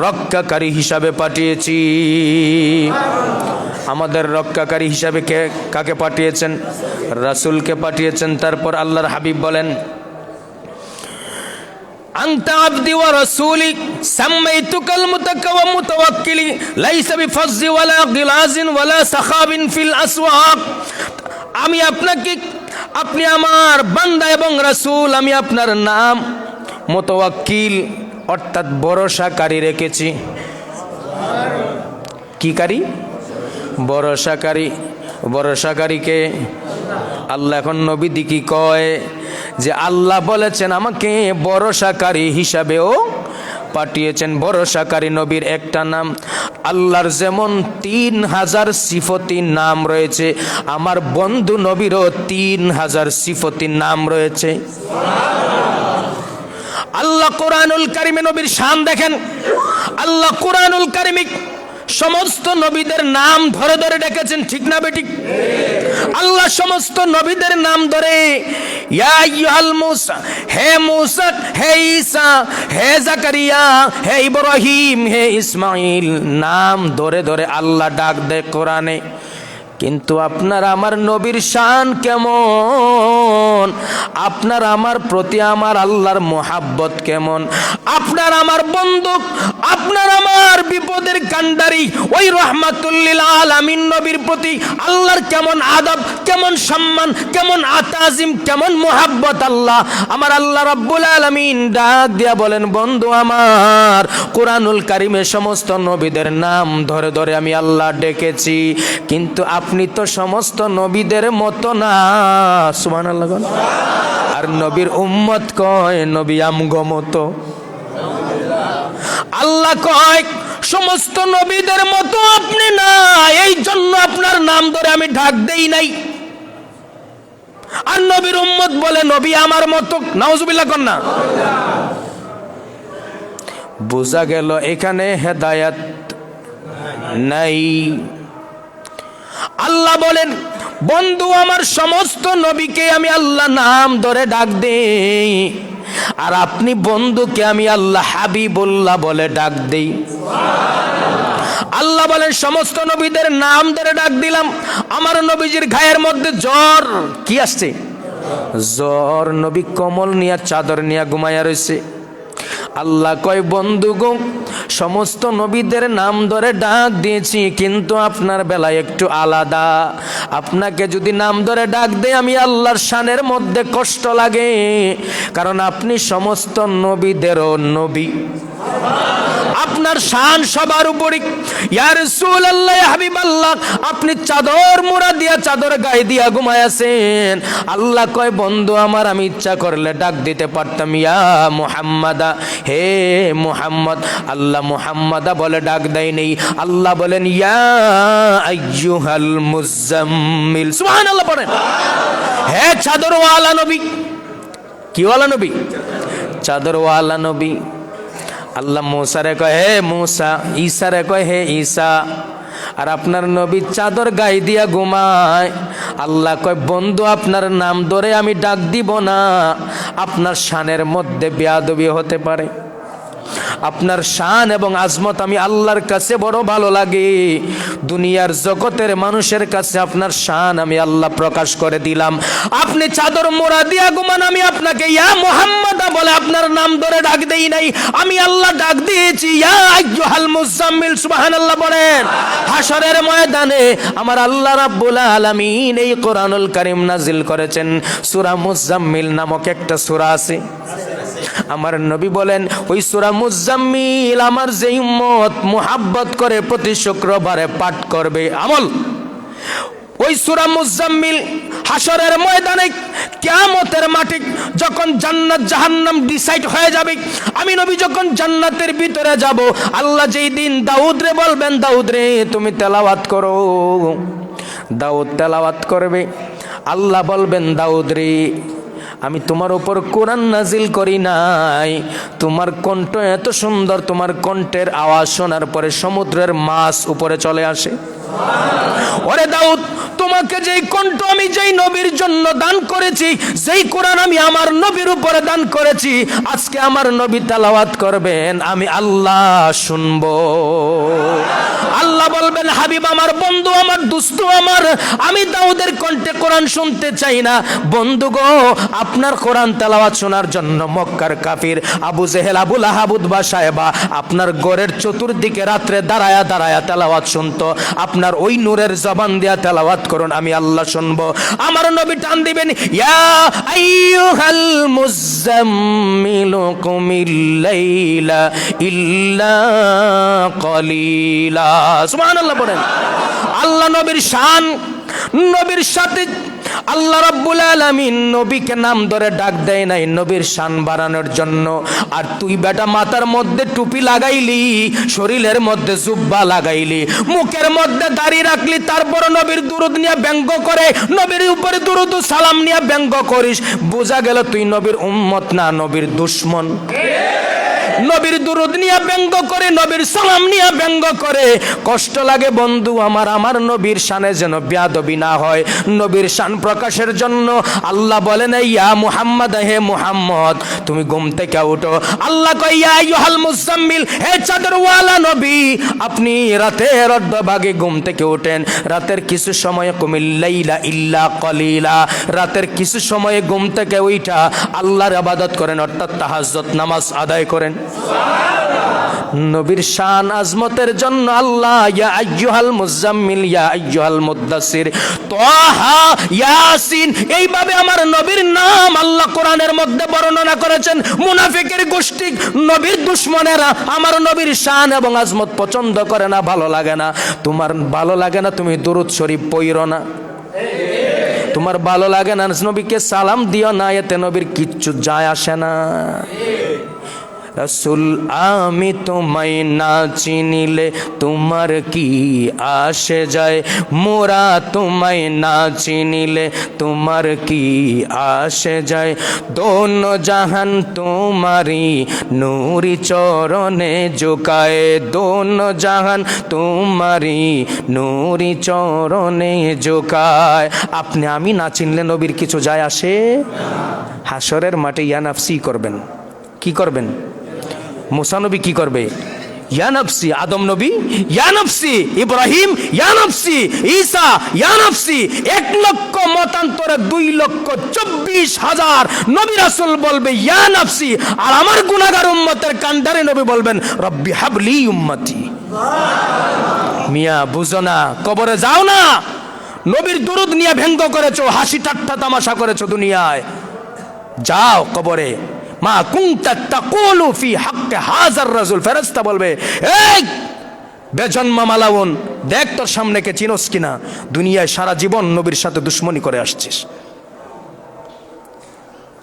রক্ষাকারী হিসাবে পাঠিয়েছি। আমাদের রক্ষাকারী হিসাবে কাকে পাঠিয়েছেন? রাসূলকে পাঠিয়েছেন। তারপর আল্লাহর হাবিব বলেন, আনতা আবদি ওয়া রাসূলি সামাইতুকাল মুতাওয়াক্কিলি লাইসা বিফাজ্জি ওয়ালা গিলাজিন ওয়ালা সাখাবিন ফিল আসওয়াক, আমি আপনাকে, আপনি আমার বান্দা এবং রাসূল, আমি আপনার নাম মুতাওয়াক্কিল অর্থাৎ ভরসাকারী রেখেছি। কি কারী? ভরসাকারী। ভরসাকারীকে আল্লাহ এখন নবী দিকি কয় যে আল্লাহ বলেছেন আমাকে ভরসাকারী হিসাবেও পাঠিয়েছেন। ভরসাকারী নবীর একটা নাম। আল্লাহর যেমন 3000 সিফতি নাম রয়েছে, আমার বন্ধু নবীরও 3000 সিফতি নাম রয়েছে। আল্লাহ কোরআনুল কারিমে নবীর শান দেখেন। আল্লাহ কোরআনুল কারিমে সমস্ত নবীদের নাম ধরে ধরে ডেকেছেন, ঠিক না বেঠিক? আল্লাহ সমস্ত নবীদের নাম ধরে, ইয়া আইয়ুহাল মুসা, হে মুসা, হে ঈসা, হে জাকারিয়া, হে ইব্রাহিম, হে ইসমাইল, নাম ধরে ধরে আল্লাহ ডাক দেয় কোরআনে। কিন্তু আপনার আমার নবীর শান কেমন? আপনার আমার প্রতি আমার আল্লাহর মোহাব্বত কেমন? আপনার আমার বন্ধু, আপনার আমার বিপদের কান্ডারি ওই রহমাতুল লিল আলামিন নবীর প্রতি আল্লাহর কেমন আদব, কেমন সম্মান, কেমন আতাজিম, কেমন মোহাব্বত! আমার আল্লাহ রাব্বুল আলামিন ডাক দিয়া বলেন, বন্ধু আমার, কোরআনুল কারিমে সমস্ত নবীদের নাম ধরে ধরে আমি আল্লাহ ডেকেছি, কিন্তু আপনি তো সমস্ত নবীদের মতো না। সুবহানাল্লাহ। আর নবীর উম্মত কয় নবী আমগো মতো। আল্লাহ কয় সমস্ত নবীদের মতো আপনি না, এই জন্য আপনার নাম ধরে আমি ডাক দেই নাই। আর নবীর উম্মত বলে নবী আমার মতো। নাউজুবিল্লাহ কর না। বোঝা গেল এখানে হেদায়েত নাই। আল্লাহ বলেন, বন্ধু আমার, সমস্ত নবীকে আমি আল্লাহ নাম ধরে ডাক দেই, আর আপনি বন্ধুকে আমি আল্লাহ হাবিবুল্লাহ বলে ডাক দেই। আল্লাহ বলেন সমস্ত নবীদের নাম ধরে ডাক দিলাম। আমার নবীজির গায়ের মধ্যে জ্বর, কি আসছে? জ্বর। নবী কমল নিয়া চাদর নিয়া ঘুমাইয়া রয়েছে। আল্লাহ কয়, বন্ধু গো, সমস্ত নবীদের নাম ধরে ডাক দিয়েছি, কিন্তু আপনার বেলায় একটু আলাদা। আপনাকে যদি নাম ধরে ডাক দেয় আমি আল্লাহর শানের মধ্যে কষ্ট লাগে, কারণ আপনি সমস্ত নবীদেরও নবী। আপনার শান সবার উপরে। ইয়া রাসূলুল্লাহ, ইয়া হাবিবাল্লাহ, আপনি চাদর মোড়া দিয়া, চাদর গায়ে দিয়া ঘুমায় আছেন। আল্লাহ কয়, বন্ধু আমার, আমি ইচ্ছা করলে ডাক দিতে পারতাম, ইয়া মুহাম্মাদা, হে মুহাম্মদ। আল্লাহ মুহাম্মাদা বলে ডাক দেয় নেই। আল্লাহ বলেন, ইয়া আইয়ুহাল মুজাম্মিল। সুবহানাল্লাহ পড়েন। হে চাদরওয়ালা নবী। কি ওয়ালা নবী? চাদরওয়ালা নবী। আল্লাহ মুসারে কয়, হে মুসা। ঈসারে কয়, হে ঈসা। আর আপনার নবী চাদর গায়ে দিয়া ঘুমায়। আল্লাহ কয়, বন্ধু আপনার নাম ধরে আমি ডাক দিব না, আপনার শানের মধ্যে বেয়াদবি হতে পারে। আপনার শান এবং আজমত আমি আল্লাহর কাছে বড় ভালো লাগে। দুনিয়ার জগতের মানুষের কাছে আপনার শান আমি আল্লাহ প্রকাশ করে দিলাম। আপনি চাদর মোড়া দিয়া ঘুমান, আমি আপনাকে ইয়া মুহাম্মাদা বলে আপনার নাম ধরে ডাক দেই নাই, আমি আল্লাহ ডাক দিয়েছি ইয়া আইয়ুহাল মুজাম্মিল। সুবহানাল্লাহ বলেন। হাশরের ময়দানে আমার আল্লাহ রাব্বুল আলামিন এই কোরআনুল কারীম নাজিল করেছেন। সূরা মুজাম্মিল নামক একটা সূরা আছে। আমার নবী বলেন, ওই সূরা মুজাম্মিল আমার যে উম্মত মুহাব্বত করে প্রতি শুক্রবারে পাঠ করবে, আমল, ওই সূরা মুজাম্মিল হাশরের ময়দানে কিয়ামতের মাঠে যখন জান্নাত জাহান্নাম ডিসাইড হয়ে যাবে, আমি নবী যখন জান্নাতের ভিতরে যাব, আল্লাহ যেই দিন দাউদ রে বলবেন, দাউদ রে তুমি তেলাওয়াত করো। দাউদ তেলাওয়াত করবে। আল্লাহ বলবেন, দাউদ রে আমি তোমার উপর কোরআন নাজিল করি নাই, তোমার কণ্ঠ এত সুন্দর, তোমার কণ্ঠের আওয়াজ শোনার পরে সমুদ্রের মাছ উপরে চলে আসে। ওরে দাউদ, তোমাকে যেই কণ্ঠ আমি যেই নবীর জন্য দান করেছি, যেই কোরআন আমি আমার নবীর উপরে দান করেছি, আজকে আমার নবী তেলাওয়াত করবেন, আমি আল্লাহ শুনবো। আল্লাহ বলবেন, হাবিব আমার, বন্ধু আমার, দোস্ত আমার, আমি দাউদের কণ্ঠে কোরআন শুনতে চাই না। বন্ধু গো, আপনার কোরআন তেলাওয়াত শোনার জন্য মক্কার কাফির আবু জেহেল, আবু লাহাব, উতবা, সায়বা আপনার ঘরের চতুর্দিকে রাত্রে দাঁড়ায়া দাঁড়ায়া তেলাওয়াত শুনতো। আপনার ওই নূরের জবান দিয়া তেলাওয়াত করুন, আমি আল্লাহ শুনবো। আমার নবী টান দিবেন, ইয়া আইয়ুহাল মুজাম্মিলু কুমিল লাইলা ইল্লা কলিলা। সুবহানাল্লাহ বলেন। আল্লাহ নবীর শান, নবীর সাথে আল্লাহ রাব্বুল আলামিন নবীকে নাম ধরে ডাক দেয় নাই নবীর শান বাড়ানোর জন্য। আর তুই বেটা মাথার মধ্যে টুপি লাগাইলি, শরীরের মধ্যে জুব্বা লাগাইলি, মুখের মধ্যে দাড়ি রাখলি, তারপর নবীর দুরূদ নিয়ে ব্যঙ্গ করে, নবীর উপরে দুরূদ ও সালাম নিয়ে ব্যঙ্গ করিস, বোঝা গেল তুই নবীর উম্মত না, নবীর দুশমন। নবীর দুরূদ নিয়ে ব্যঙ্গ করে, নবীর সালাম নিয়ে ব্যঙ্গ করে। কষ্ট লাগে বন্ধু আমার, আমার নবীর শানে যেন বেয়াদবি না হয়। নবীর শান প্রকাশের জন্য আল্লাহ বলেন, ইয়া মুহাম্মদ, হে মুহাম্মদ তুমি ঘুম থেকে উঠো। আল্লাহ কয়, ইয়া আইয়ুহাল মুজাম্মিল, হে চাদরওয়ালা নবী আপনি রাতের অর্ধভাগে ঘুম থেকে ওঠেন। রাতের কিছু সময় কুমিল লাইলা ইল্লা কলিলা, রাতের কিছু সময়ে ঘুম থেকে উঠা আল্লাহর ইবাদত করেন, অর্থাৎ তাহাজ্জুদ নামাজ আদায় করেন। নবীর শান আজমতের জন্য আল্লাহ ইয়া আইয়ুহাল মুজাম্মিল, ইয়া আইয়ুহাল মুদ্দাসির, তাহা, ইয়াসিন, এইভাবে আমার নবীর নাম আল্লাহ কোরআনের মধ্যে বর্ণনা করেছেন। মুনাফিকের গোষ্ঠী, নবীর দুশমনেরা আমার নবীর শান এবং আজমত পছন্দ করে না, ভালো লাগে না। তোমার ভালো লাগে না তুমি দুরূদ শরীফ পড়ো না, তোমার ভালো লাগে না নবীকে সালাম দিও না, এতে নবীর কিচ্ছু যায় আসে না। রসুল আমি তোমায় না চিনিলে তোমার কি আসে যায়, মোরা তোমায় না চিনিলে তোমার কি আসে যায়। দোনো জাহান তোমারি নূরি চরণে ঝুকায়, দোনো জাহান তোমারি নূরি চরণে ঝুকায়। আপনি আমি না চিনলে নবীর কিছু যায় আসে? হাসরের মাঠে ইয়া নাফসি করবেন। কি করবেন? মুসা নবী কি করবে? ইয়া নফসি। আদম নবী ইয়া নফসি, ইব্রাহিম ইয়া নফসি, ঈসা ইয়া নফসি। 1 লক্ষ মতান্তরে 2,24,000 নবী রাসূল বলবে ইয়া নফসি। আর আমার গুনাহগার উম্মতের কান্দারে নবী বলবেন রব্বি হাবলি উম্মতি। মিয়া বুঝো না, কবরে যাও না, নবীর দুরূদ নিয়ে ব্যঙ্গ করেছো, হাসি ঠাট্টা তামাশা করেছো দুনিয়ায়, যাও কবরে। মা কুনতা তাকুলু ফি হাক্কি হাযার রাসূল, ফেরেশতা বলবে এই বেজন্মা মালাউন, দেখ তোর সামনে কে চিনোস কিনা, দুনিয়ায় সারা জীবন নবীর সাথে দুশমনি করে আসছিস।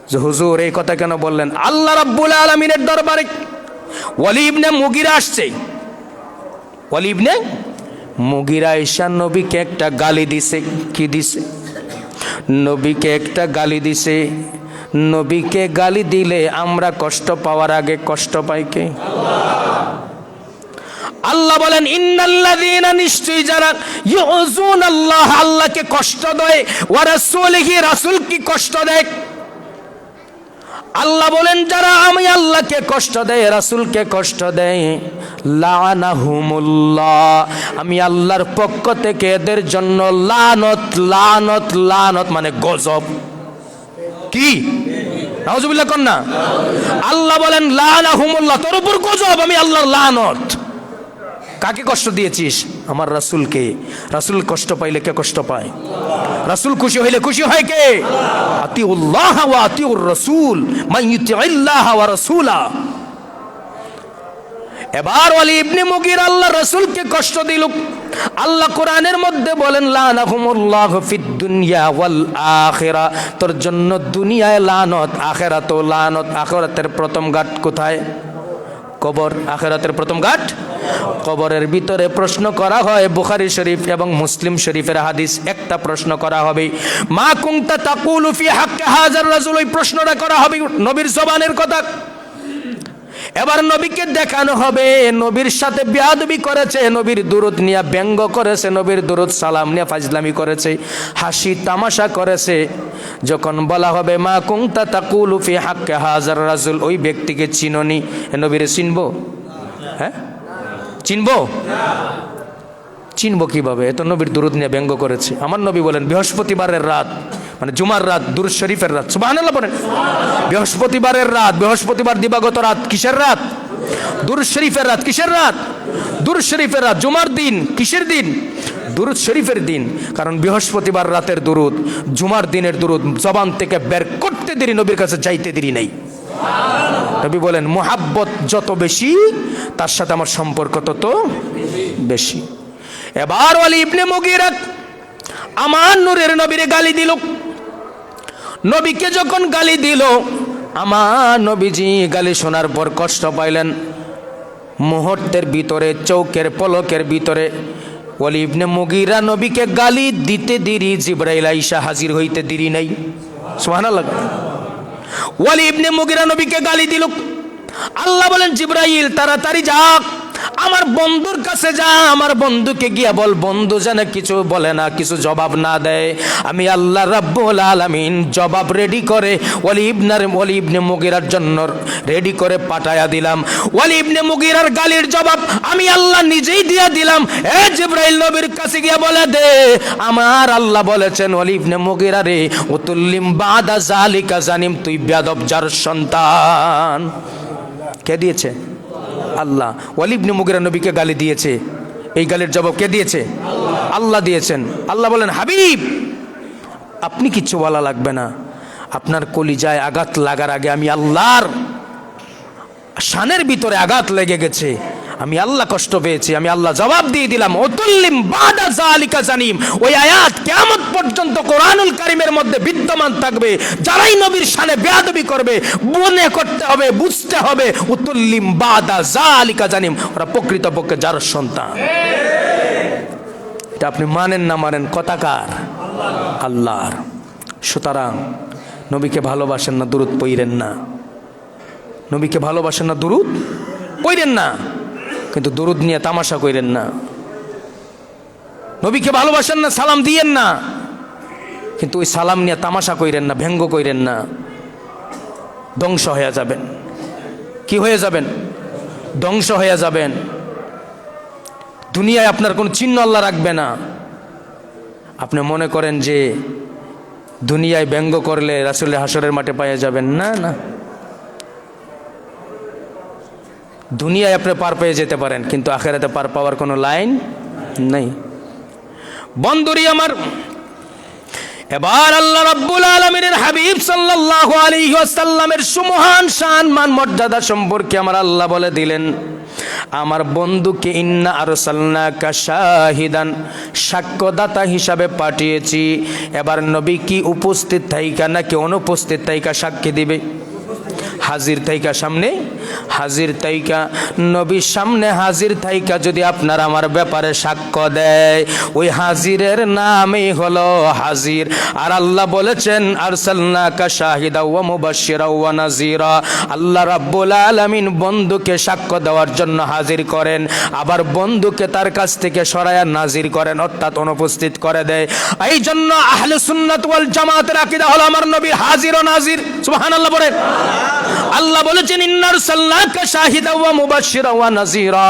যে হুজুর এই কথা কেন বললেন? আল্লাহ রাব্বুল আলামিনের দরবারে ওয়ালি ইবনে মুগিরা আসছে। ওয়ালি ইবনে মুগিরা ঈশা নবীকে একটা গালি দিছে। কি দিছে? নবীকে একটা গালি দিছে। নবীকে গালি দিলে আমরা কষ্ট পাওয়ার আগে কষ্ট পাই কে? আল্লাহ বলেন ইন্নাল্লাযীনা, নিশ্চয়ই যারা ইউযুনাল্লাহ, আল্লাহকে কষ্ট দেয়, ওয়া রাসূলিহি, রাসূলকে কষ্ট দেয়। আল্লাহ বলেন যারা আমি আল্লাহকে কষ্ট দেয়, রাসূলকে কষ্ট দেয়, লাআনাহুমুল্লাহ, আমি আল্লাহর পক্ষ থেকে এদের জন্য লানত, লানত, লানত মানে গজব। কি? নাউজুবিল্লাহ কন্না। আল্লাহ বলেন লাআনাহুমুল্লাহ, তোর উপর গজব, আমি আল্লাহর লানত। কাকে কষ্ট দিয়েছিস? আমার রাসূলকে। রাসূল কষ্ট পাইলে কে কষ্ট পায়? রাসূল খুশি হইলে খুশি হয় কে? আতিউল্লাহ ওয়া আতিউর রাসূল, মান ইউতিইল্লাহ ওয়া রাসূলা। এবার ওয়ালি ইবনে মুগিরা আল্লাহ রাসূলকে কষ্ট দিল। আল্লাহ কোরআনের মধ্যে বলেন লানাহুমুল্লাহ ফিদ দুনিয়া ওয়াল আখিরা, তোর জন্য দুনিয়ায় লানত, আখিরাতেও লানত। আখিরাতের প্রথম ঘাট কোথায়? কবর। আখিরাতের প্রথম ঘাট কবরের ভিতরে। প্রশ্ন করা হয়, বুখারী শরীফ এবং মুসলিম শরীফের হাদিস। একটা প্রশ্ন করা হবে, মা কুনতা তাকুলু ফি হাক্কি হাযার রাসূল, ওই প্রশ্নটা করা হবে নবীর জবানের কথা। এবার নবীকে দেখানো হবে নবীর সাথে বেয়াদবি করেছে, নবীর দুরূদ নিয়ে ব্যঙ্গ করেছে, নবীর দুরূদ সালাম নিয়ে ফাজলামি করেছে, হাসি তামাশা করেছে। যখন বলা হবে মা কুনতা তাকুলু ফি হাক্কি হাযার রাসূল, ওই ব্যক্তিকে চিনোনি? নবীরে চিনবো? হ্যাঁ চিনবো? চিনবো কিভাবে? এত নবীর দুরূদ নিয়ে ব্যঙ্গ করেছে। আমার নবী বলেন বৃহস্পতিবারের রাত, মানে জুমার রাত, দুরূদ শরীফের রাত। সুবহানাল্লাহ বলেন। বৃহস্পতিবারের রাত, বৃহস্পতিবার দিবাগত রাত কিসের রাত? দুরূদ শরীফের রাত। কিসের রাত? দুরূদ শরীফের রাত। জুমার দিন কিসের দিন? দুরূদ শরীফের দিন। কারণ বৃহস্পতিবার রাতের দুরূদ, জুমার দিনের দুরূদ জবান থেকে বের করতে দেরি, নবীর কাছে যাইতে দেরি নেই। নবী বলেন মুহাব্বত যত বেশি, তার সাথে আমার সম্পর্ক তত বেশি। এবার ওয়ালি ইবনে মুগিরা আমার নূরের নবীরে গালি দিল। নবীকে যখন গালি দিল, আমার নবীজি গালি শোনার পর কষ্ট পাইলেন। মুহূর্তের ভিতরে, চৌকের পলকের ভিতরে ওয়ালিদ ইবনে মুগীরা নবীকে গালি দিতে দেরি জিবরাইল আইসা হাজির হইতে দেরি নাই। সুবহানাল্লাহ। ওয়ালিদ ইবনে মুগীরা নবীকে গালি দিল। আল্লাহ বলেন, জিবরাইল তাড়াতাড়ি যাক, আমার বন্ধুর কাছে যা, আমার বন্ধুকে গিয়া বল, বন্ধু যেন কিছু বলে না, কিছু জবাব না দেয়। আমি আল্লাহ রাব্বুল আলামিন জবাব রেডি করে ওয়ালিদ ইবনে মুগীরার জন্য রেডি করে পাঠায়া দিলাম। ওয়ালিদ ইবনে মুগীরার গালির জবাব আমি আল্লাহ নিজেই দিয়া দিলাম। এ জিবরাইল, নবীর কাছে গিয়া বলে দে, আমার আল্লাহ বলেছেন ওয়ালিদ ইবনে মুগীরা রে, উতুল্লিম বাদা জালিকা জানিম, তুই বেয়াদব যার সন্তান। কে দিয়েছে? আল্লাহ। ওয়ালিদ ইবনে মুগীরা নবীকে গালি দিয়েছে, এই গালির জবাব কে দিয়েছে? আল্লাহ দিয়েছেন। আল্লাহ বলেন, হাবিব আপনি কিচ্ছু বলা লাগবে না, আপনার কলিজায় আঘাত লাগার আগে আমি আল্লাহর শানের ভিতরে আঘাত লেগে গেছে, আমি আল্লাহ কষ্ট পেয়েছি, আমি আল্লাহ জবাব দিয়ে দিলাম। উতুল্লিম বাদা যালিকা জানিম, ওই আয়াত কিয়ামত পর্যন্ত কোরআনুল কারীমের মধ্যে বিদ্যমান থাকবে। যারাই নবীর শানে বেয়াদবি করবে, মনে করতে হবে, বুঝতে হবে, উতুল্লিম বাদা যালিকা জানিম, ওরা প্রকৃতপক্ষে যার সন্তান। এটা আপনি মানেন না মানেন, কথা কার? আল্লাহর। সুতরাং নবীকে ভালোবাসেন না, দুরূদ পড়েন না। নবীকে ভালোবাসেন না, দুরূদ পড়েন না, কিন্তু দুরূদ নিয়ে তামাশা কইরেন না। নবীকে ভালোবাসেন না, সালাম দিয়েন না, কিন্তু ওই সালাম নিয়ে তামাশা কইরেন না, ব্যঙ্গ কইরেন না। ধ্বংস হয়ে যাবেন। কি হয়ে যাবেন? ধ্বংস হয়ে যাবেন। দুনিয়ায় আপনার কোনো চিহ্ন আল্লাহ রাখবে না। আপনি মনে করেন যে দুনিয়ায় ব্যঙ্গ করলে রাসূলের হাসরের মাঠে পাইয়া যাবেন? না না, দুনিয়ায় আপনি পার পেয়ে যেতে পারেন, কিন্তু আখিরাতে পার পাওয়ার কোনো লাইন নেই। বন্ধুরি আমার, এবার আল্লাহ রাব্বুল আলামিনের হাবিব সাল্লাল্লাহু আলাইহি ওয়াসাল্লামের সুমহান শান মান মর্যাদা সম্পর্কে আমার আল্লাহ বলে দিলেন, আমার বন্ধুকে ইন্না আরসালনাকা শাহিদান, সাক্ষ্যদাতা হিসাবে পাঠিয়েছি। এবার নবী কি উপস্থিত থাইকা নাকি অনুপস্থিত থাইকা সাক্ষী দিবে? হাজির থাইকা, সামনে হাজির থাইকা। নবীর সামনে হাজির থাইকা যদি আপনার আমার ব্যাপারে সাক্ষ্য দেয়, ওই হাজিরের নামই হলো হাজির। আর আল্লাহ বলেছেন, আরসালনাকা শাহিদা ওয়া মুবাশশিরা ওয়া নাযীরা। আল্লাহ রাব্বুল আলামিন বন্ধুকে সাক্ষ্য দেওয়ার জন্য হাজির করেন, আবার বন্ধুকে তার কাছ থেকে সরায়া নাজির করেন, অর্থাৎ অনুপস্থিত করে দেয়। এই জন্য আহলে সুন্নাত ওয়াল জামাতের আকীদা হলো আমার নবী হাজির ও নাজির। সুবহানাল্লাহ বলেন। আল্লাহ বলেছেন, ইন্না আরসালনাকা শাহিদা ওয়া মুবাশশিরা ওয়া নাযীরা,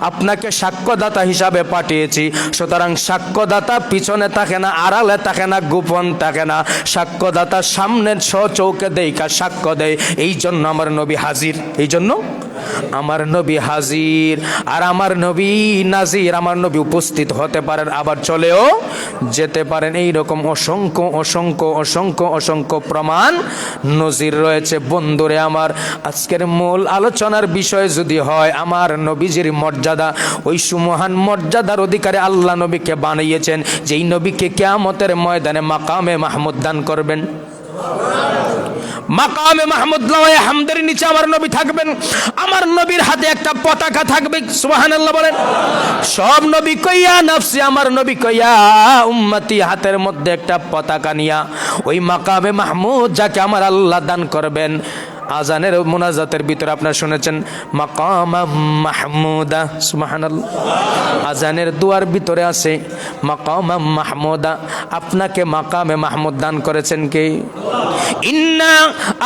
আপনাকে সাক্ষ্যদাতা হিসাবে পাঠিয়েছি। সুতরাং সাক্ষ্যদাতা পিছনে থাকে না, আড়ালে থাকে না, গোপন থাকে না। সাক্ষ্যদাতা সামনের চৌকে দেইকা সাক্ষ্য দেয়। এই জন্য আমার নবী হাজির, এই জন্য আমার নবী হাজির। আর আমার নবী নাজির, আমার নবী উপস্থিত হতে পারেন, আবার চলেও যেতে পারেন। এইরকম অসংখ্য অসংখ্য অসংখ্য অসংখ্য প্রমাণ নজির রয়েছে। বন্ধুরে আমার, আজকের মূল আলোচনার বিষয় যদি হয় আমার নবীজির মর্যাদা, ওই সুমহান মর্যাদার অধিকারী আল্লাহ নবীকে বানিয়েছেন, যেই নবীকে কিয়ামতের ময়দানে মাকামে মাহমুদ দান করবেন। মাকামে মাহমুদ লওয়ায়ে হামদের নিচে আমার নবী থাকবেন। আমার নবীর হাতে একটা পতাকা থাকবে। সুবহানাল্লাহ বলেন। সব নবী কইয়া নফসি, আমার নবী কইয়া উম্মতি, হাতের মধ্যে একটা পতাকা নিয়া ওই মাকামে মাহমুদ যাকে আমার আল্লাহ দান করবেন। আজানের মুনাজাতের ভিতরে আপনারা শুনেছেন মাকাম মাহমুদা। সুবহানাল্লাহ। আজানের দুয়ার ভিতরে আছে মাকাম মাহমুদা। আপনাকে মাকামে মাহমুদ দান করেছেন কে? ইন্না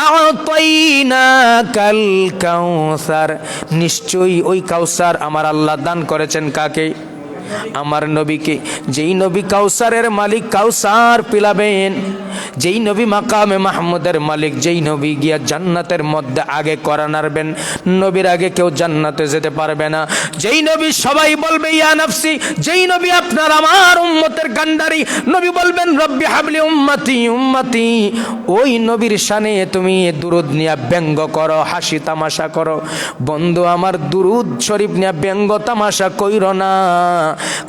আ'তাইনাকাল কাউসার, নিশ্চয়ই ওই কাউসার আমার আল্লাহ দান করেছেন কাকে? আমার নবীকে। যেই নবী কাউসারের মালিক, কাউসার পিলাবেন। যেই নবী মাকামে মাহমুদের মালিক, যেই নবী গিয়া জান্নাতের মধ্যে আগে করা নাড়বেন, নবীর আগে কেউ জান্নাতে যেতে পারবে না। যেই নবী সবাই বলবে ইয়া নফসি, যেই নবী আপনার আমার উম্মতের কান্ডারি, নবী বলবেন রব্বি হাবলি উম্মতি উম্মতি, ওই নবীর শানে তুমি দুরুদ নিয়ে ব্যঙ্গ করো, হাসি তামাশা করো। বন্ধু আমার, দুরুদ শরীফ নিয়ে ব্যঙ্গ তামাশা কইরো না,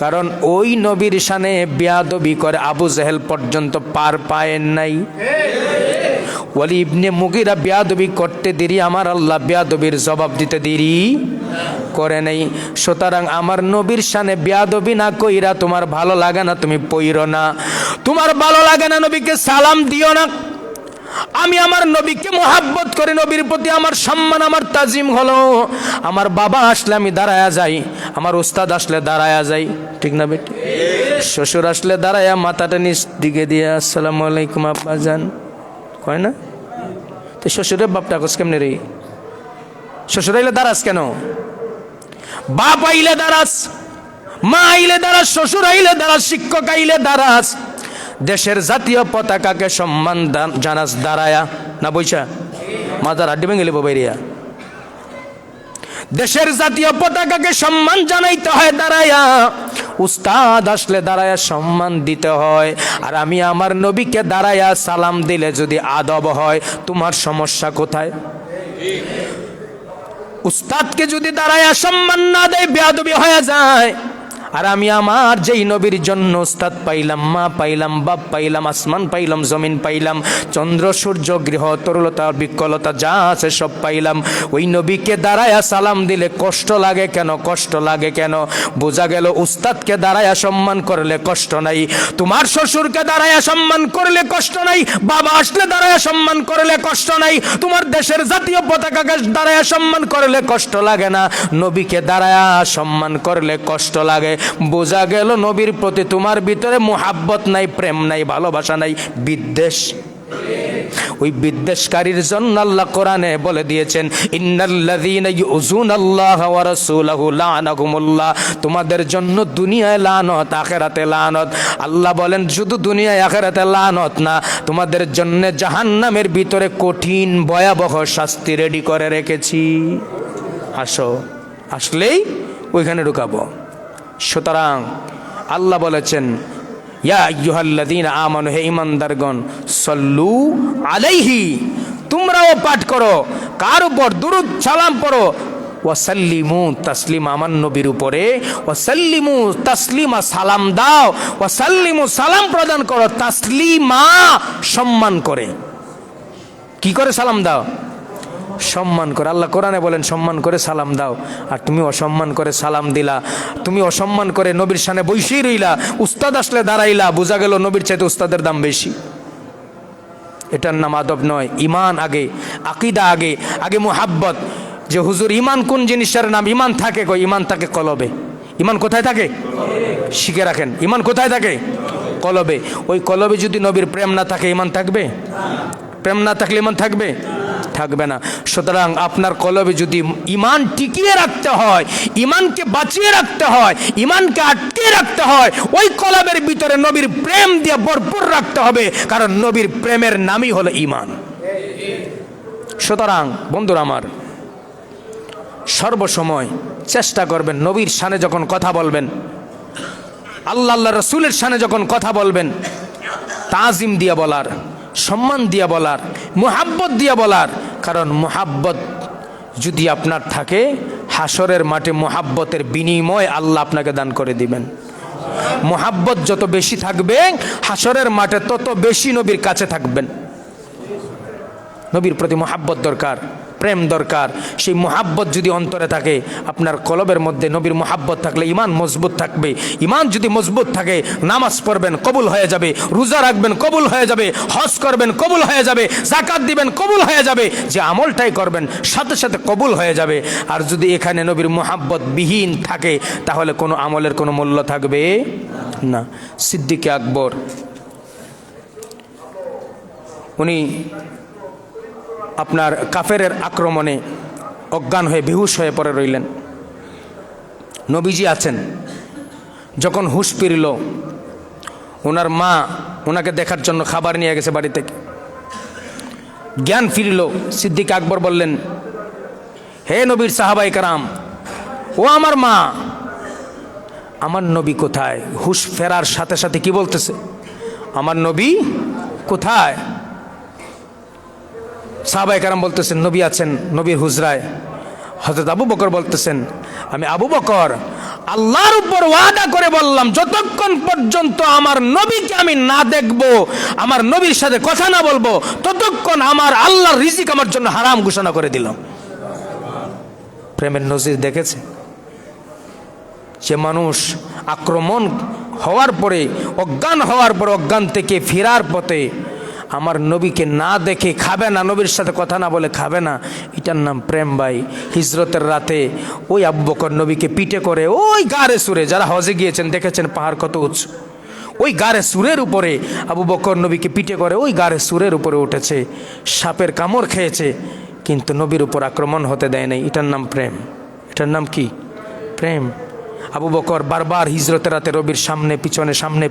কারণ ওই নবীর শানে বেয়াদবি করে আবু জেহেল পর্যন্ত পার পায় নাই। ওয়ালিদ ইবনে মুগীরা বেয়াদবি করতে দেরি, আমার আল্লাহ বেয়াদবির জবাব দিতে দেরি করে নেই। সুতরাং আমার নবীর শানে বেয়াদবি না কইরা, তোমার ভালো লাগে না তুমি পইরো না, তোমার ভালো লাগে না নবীকে সালাম দিও না। আমি আমার নবীকে মোহাব্বত করি, নবীর প্রতি আমার সম্মান, আমার তাজিম হলো। আমার বাবা আসলে আমি দাঁড়ায়া যাই, আমার উস্তাদ আসলে দাঁড়ায়া যাই, ঠিক না বেটি? শ্বশুর আসলে দাঁড়ায়া মাথাটা নিচ দিকে দিয়ে আসসালামু আলাইকুম আব্বা জান কয় না? তো শ্বশুরের বাপটা কস কেমনে রে? শ্বশুর আইলে দাঁড়াস কেন? বাপ আইলে দাঁড়াস, মা আইলে দাঁড়াস, শ্বশুর আইলে দাঁড়াস, শিক্ষক আইলে দাঁড়াস। দেশের জাতীয় পতাকাকে সম্মান জানাস দাঁড়ায়া, না বইসা? মাথার হাড্ডি ভেঙে গেলে বাইরিয়া। দেশের জাতীয় পতাকাকে সম্মান জানাইতে হয় দাঁড়ায়া, উস্তাদ আসলে দাঁড়ায়া সম্মান দিতে হয়। আর আমি আমার নবীকে দাঁড়ায়া সালাম দিলে যদি আদব হয়, তোমার সমস্যা কোথায়? উস্তাদকে যদি দাঁড়ায়া সম্মান না দেয়, বেয়াদবি হয়ে যায়। আর আমি আমার যেই নবীর জন্য উস্তাদ পাইলাম, মা পাইলাম, বাপ পাইলাম, আসমান পাইলাম, জমিন পাইলাম, চন্দ্র সূর্য গৃহ তরলতা বিকলতা যা আছে সব পাইলাম, ওই নবীকে দাঁড়ায়া সালাম দিলে কষ্ট লাগে কেন? কষ্ট লাগে কেন? বোঝা গেল উস্তাদকে দাঁড়ায়া সম্মান করলে কষ্ট নাই, তোমার শ্বশুরকে দাঁড়ায়া সম্মান করলে কষ্ট নাই, বাবা আসলে দাঁড়ায়া সম্মান করলে কষ্ট নাই, তোমার দেশের জাতীয় পতাকাকে দাঁড়ায়া সম্মান করলে কষ্ট লাগে না, নবীকে দাঁড়ায়া সম্মান করলে কষ্ট লাগে। বোঝা গেল নবীর প্রতি তোমার ভিতরে মোহাব্বত নাই, প্রেম নাই, ভালোবাসা নাই, বিদ্বেষ। ওই বিদ্বেষকারীর জন্য আল্লাহ কোরআনে বলে দিয়েছেন, ইন্নাল্লাযীনা ইউযুনাল্লাহা ওয়া রাসূলাহু লা'নাহুমুল্লাহ, তোমাদের জন্য দুনিয়ায় লানত, আখিরাতে লানত। আল্লাহ বলেন শুধু দুনিয়ায় আখিরাতে লানত না, তোমাদের জন্য জাহান্নামের ভিতরে কঠিন ভয়াবহ শাস্তি রেডি করে রেখেছি। আসো, আসলেই ওইখানে ঢুকাবো। সুতরাং আল্লাহ বলেছেন, ইয়া আইয়ুহাল্লাযীনা আমানু, হে ঈমানদারগণ, সাল্লু আলাইহি, তোমরাও পাঠ করো, কার উপর? দুরূদ সালাম পড়ো। ওয়াসাল্লিমু তাসলিমা, আমার নবীর উপরে ওয়াসাল্লিমু তাসলিমা, সালাম দাও। ওয়াসাল্লিমু, সালাম প্রদান করো, তাসলিমা, সম্মান করে। কি করে সালাম দাও? সম্মান করে। আল্লাহ কোরআনে বলেন সম্মান করে সালাম দাও। আর তুমি অসম্মান করে সালাম দিলা, তুমি অসম্মান করে নবীর সামনে বসেই রইলা, উস্তাদ আসলে দাঁড়াইলা, বোঝা গেল নবীর চাইতে উস্তাদের দাম বেশি। এটার নাম আদব নয়। ইমান আগে, আকিদা আগে, আগে মুহাব্বত। যে হুজুর ইমান কোন জিনিসের নাম? ইমান থাকে কই? ইমান থাকে কলবে। ইমান কোথায় থাকে? শিখে রাখেন, ইমান কোথায় থাকে? কলবে। ওই কলবে যদি নবীর প্রেম না থাকে, ইমান থাকবে? প্রেম না থাকলে ইমান থাকবে? থাকবে না। সুতরাং আপনার কলবে যদি ইমান টিকিয়ে রাখতে হয়, ইমানকে বাঁচিয়ে রাখতে হয়, ইমানকে আটকে রাখতে হয়, ওই কলবের ভিতরে নবীর প্রেম দিয়ে ভরপুর রাখতে হবে, কারণ নবীর প্রেমের নামই হলো ইমান। সুতরাং বন্ধুরা আমার, সর্বসময় চেষ্টা করবেন নবীর শানে যখন কথা বলবেন, আল্লাহ রসুলের শানে যখন কথা বলবেন, তাজিম দিয়ে বলার, সম্মান দিয়ে বলার, মুহাব্বত দিয়ে বলার। কারণ মুহাব্বত যদি আপনার থাকে, হাসরের মাঠে মুহাব্বতের বিনিময় আল্লাহ আপনাকে দান করে দিবেন। মুহাব্বত যত বেশি থাকবে, হাসরের মাঠে তত বেশি নবীর কাছে থাকবেন। নবীর প্রতি মুহাব্বত দরকার, প্রেম দরকার। সেই মুহাব্বত যদি অন্তরে থাকে, আপনার কলবের মধ্যে নবীর মুহাব্বত থাকলে ইমান মজবুত থাকবে। ইমান যদি মজবুত থাকে, নামাজ পড়বেন কবুল হয়ে যাবে, রোজা রাখবেন কবুল হয়ে যাবে, হজ করবেন কবুল হয়ে যাবে, যাকাত দিবেন কবুল হয়ে যাবে, যে আমলটাই করবেন সাথে সাথে কবুল হয়ে যাবে। আর যদি এখানে নবীর মুহাব্বত বিহীন থাকে, তাহলে কোনো আমলের কোনো মূল্য থাকবে না। সিদ্দিক আকবর, উনি আপনার কাফেরের আক্রমণে অজ্ঞান হয়ে বেহুশ হয়ে পড়ে রইলেন। নবীজি আছেন। যখন হুঁশ ফিরল, ওনার মা ওনাকে দেখার জন্য খাবার নিয়ে গেছে বাড়ি থেকে। জ্ঞান ফিরল, সিদ্দিক আকবর বললেন, হে নবীর সাহাবায়ে কেরাম, ও আমার মা, আমার নবী কোথায়? হুঁশ ফেরার সাথে সাথে কি বলতেছে? আমার নবী কোথায়? সাহাবায়ে কেরাম বলতেছেন, নবী আছেন নবীর হুজরায়। হযরত আবু বকর বলতেছেন, আমি আবু বকর, আল্লাহর উপর ওয়াদা করে বললাম, যতক্ষণ পর্যন্ত আমার নবীকে আমি না দেখব, আমার নবীর সাথে কথা না বলবো, ততক্ষণ আমার আল্লাহর রিজিক আমার জন্য হারাম ঘোষণা করে দিলাম। প্রেমের নজির দেখেছে? যে মানুষ আক্রমণ হওয়ার পরে, অজ্ঞান হওয়ার পরে, অজ্ঞান থেকে ফেরার পথে আমার নবীকে না দেখে খাবে না, নবীর সাথে কথা না বলে খাবে না, এটার নাম প্রেম ভাই। হিজরতের রাতে ওই আবু বকর নবীকে পিঠে করে ওই গাড়ে সুরে, যারা হজে গিয়েছেন দেখেছেন পাহাড় কত উঁচু, ওই গাড়ে সুরের উপরে আবু বকর নবীকে পিঠে করে ওই গাড়ে সুরের উপরে উঠেছে, সাপের কামড় খেয়েছে, কিন্তু নবীর উপর আক্রমণ হতে দেয় নাই। এটার নাম প্রেম। এটার নাম কি? প্রেম। আবু বকর বারবার হিজরতের রাতে নবীর সামনে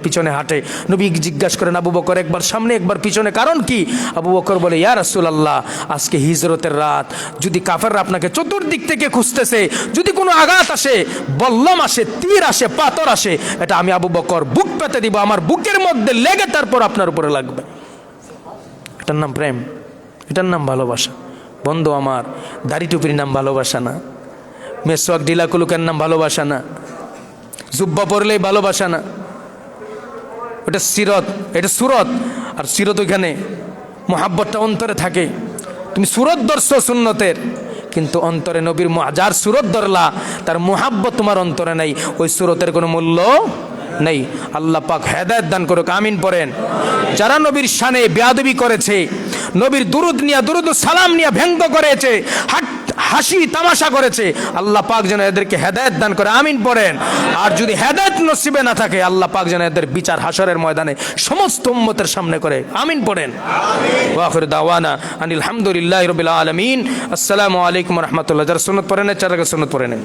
পিছনে হাঁটে। নবী জিজ্ঞাসা করেন, আবু বকর একবার সামনে একবার পিছনে, কারণ কি? আবু বকর বলে, ইয়া রাসূলুল্লাহ, আজকে হিজরতের রাত, যদি কাফেররা আপনাকে চতুর্দিক থেকে খুঁজতেছে, যদি কোনো আঘাত আসে, বল্লম আসে, তীর আসে, পাথর আসে, এটা আমি আবু বকর বুক পেতে দিব, আমার বুকের মধ্যে লেগে তারপর আপনার উপরে লাগবে। এটার নাম প্রেম, এটার নাম ভালোবাসা। বন্ধু আমার, দাড়ি টুপির নাম ভালোবাসা না, মেসওয়াক ঢিলা কুলুকের নাম ভালোবাসা না, জুব্বা পরলেই ভালোবাসা না, ওটা সিরত, এটা সুরত। আর সিরত ওইখানে মোহাব্বতটা অন্তরে থাকে। তুমি সুরত ধরছো সুন্নতের, কিন্তু অন্তরে নবীর যার সুরত ধরলা তার মোহাব্বত তোমার অন্তরে নাই, ওই সুরতের কোনো মূল্য নেই। আল্লাহ পাক হেদায়েত দান করুক, আমিন পড়েন। যারা নবীর শানে বেয়াদবি করেছে, নবীর দুরুদ নিয়া, দুরুদ সালাম নিয়া ব্যঙ্গ করেছে, হাসি তামাশা করেছে, আল্লাহ পাক যেন এদেরকে হেদায়েত দান করে, আমিন পড়েন। আর যদি হেদায়েত নসিবে না থাকে, আল্লাহ পাক যেন এদের বিচার হাসরের ময়দানে সমস্ত উম্মতের সামনে করে, আমিন পড়েন। ওয়া আখিরু দাওয়ানা আনিল হামদুলিল্লাহি রাব্বিল আলামিন। আসসালামু আলাইকুম ওয়া রাহমাতুল্লাহ। যারা সুন্নাত পড়েন, চার রাকাত সুন্নাত পড়ে নেন।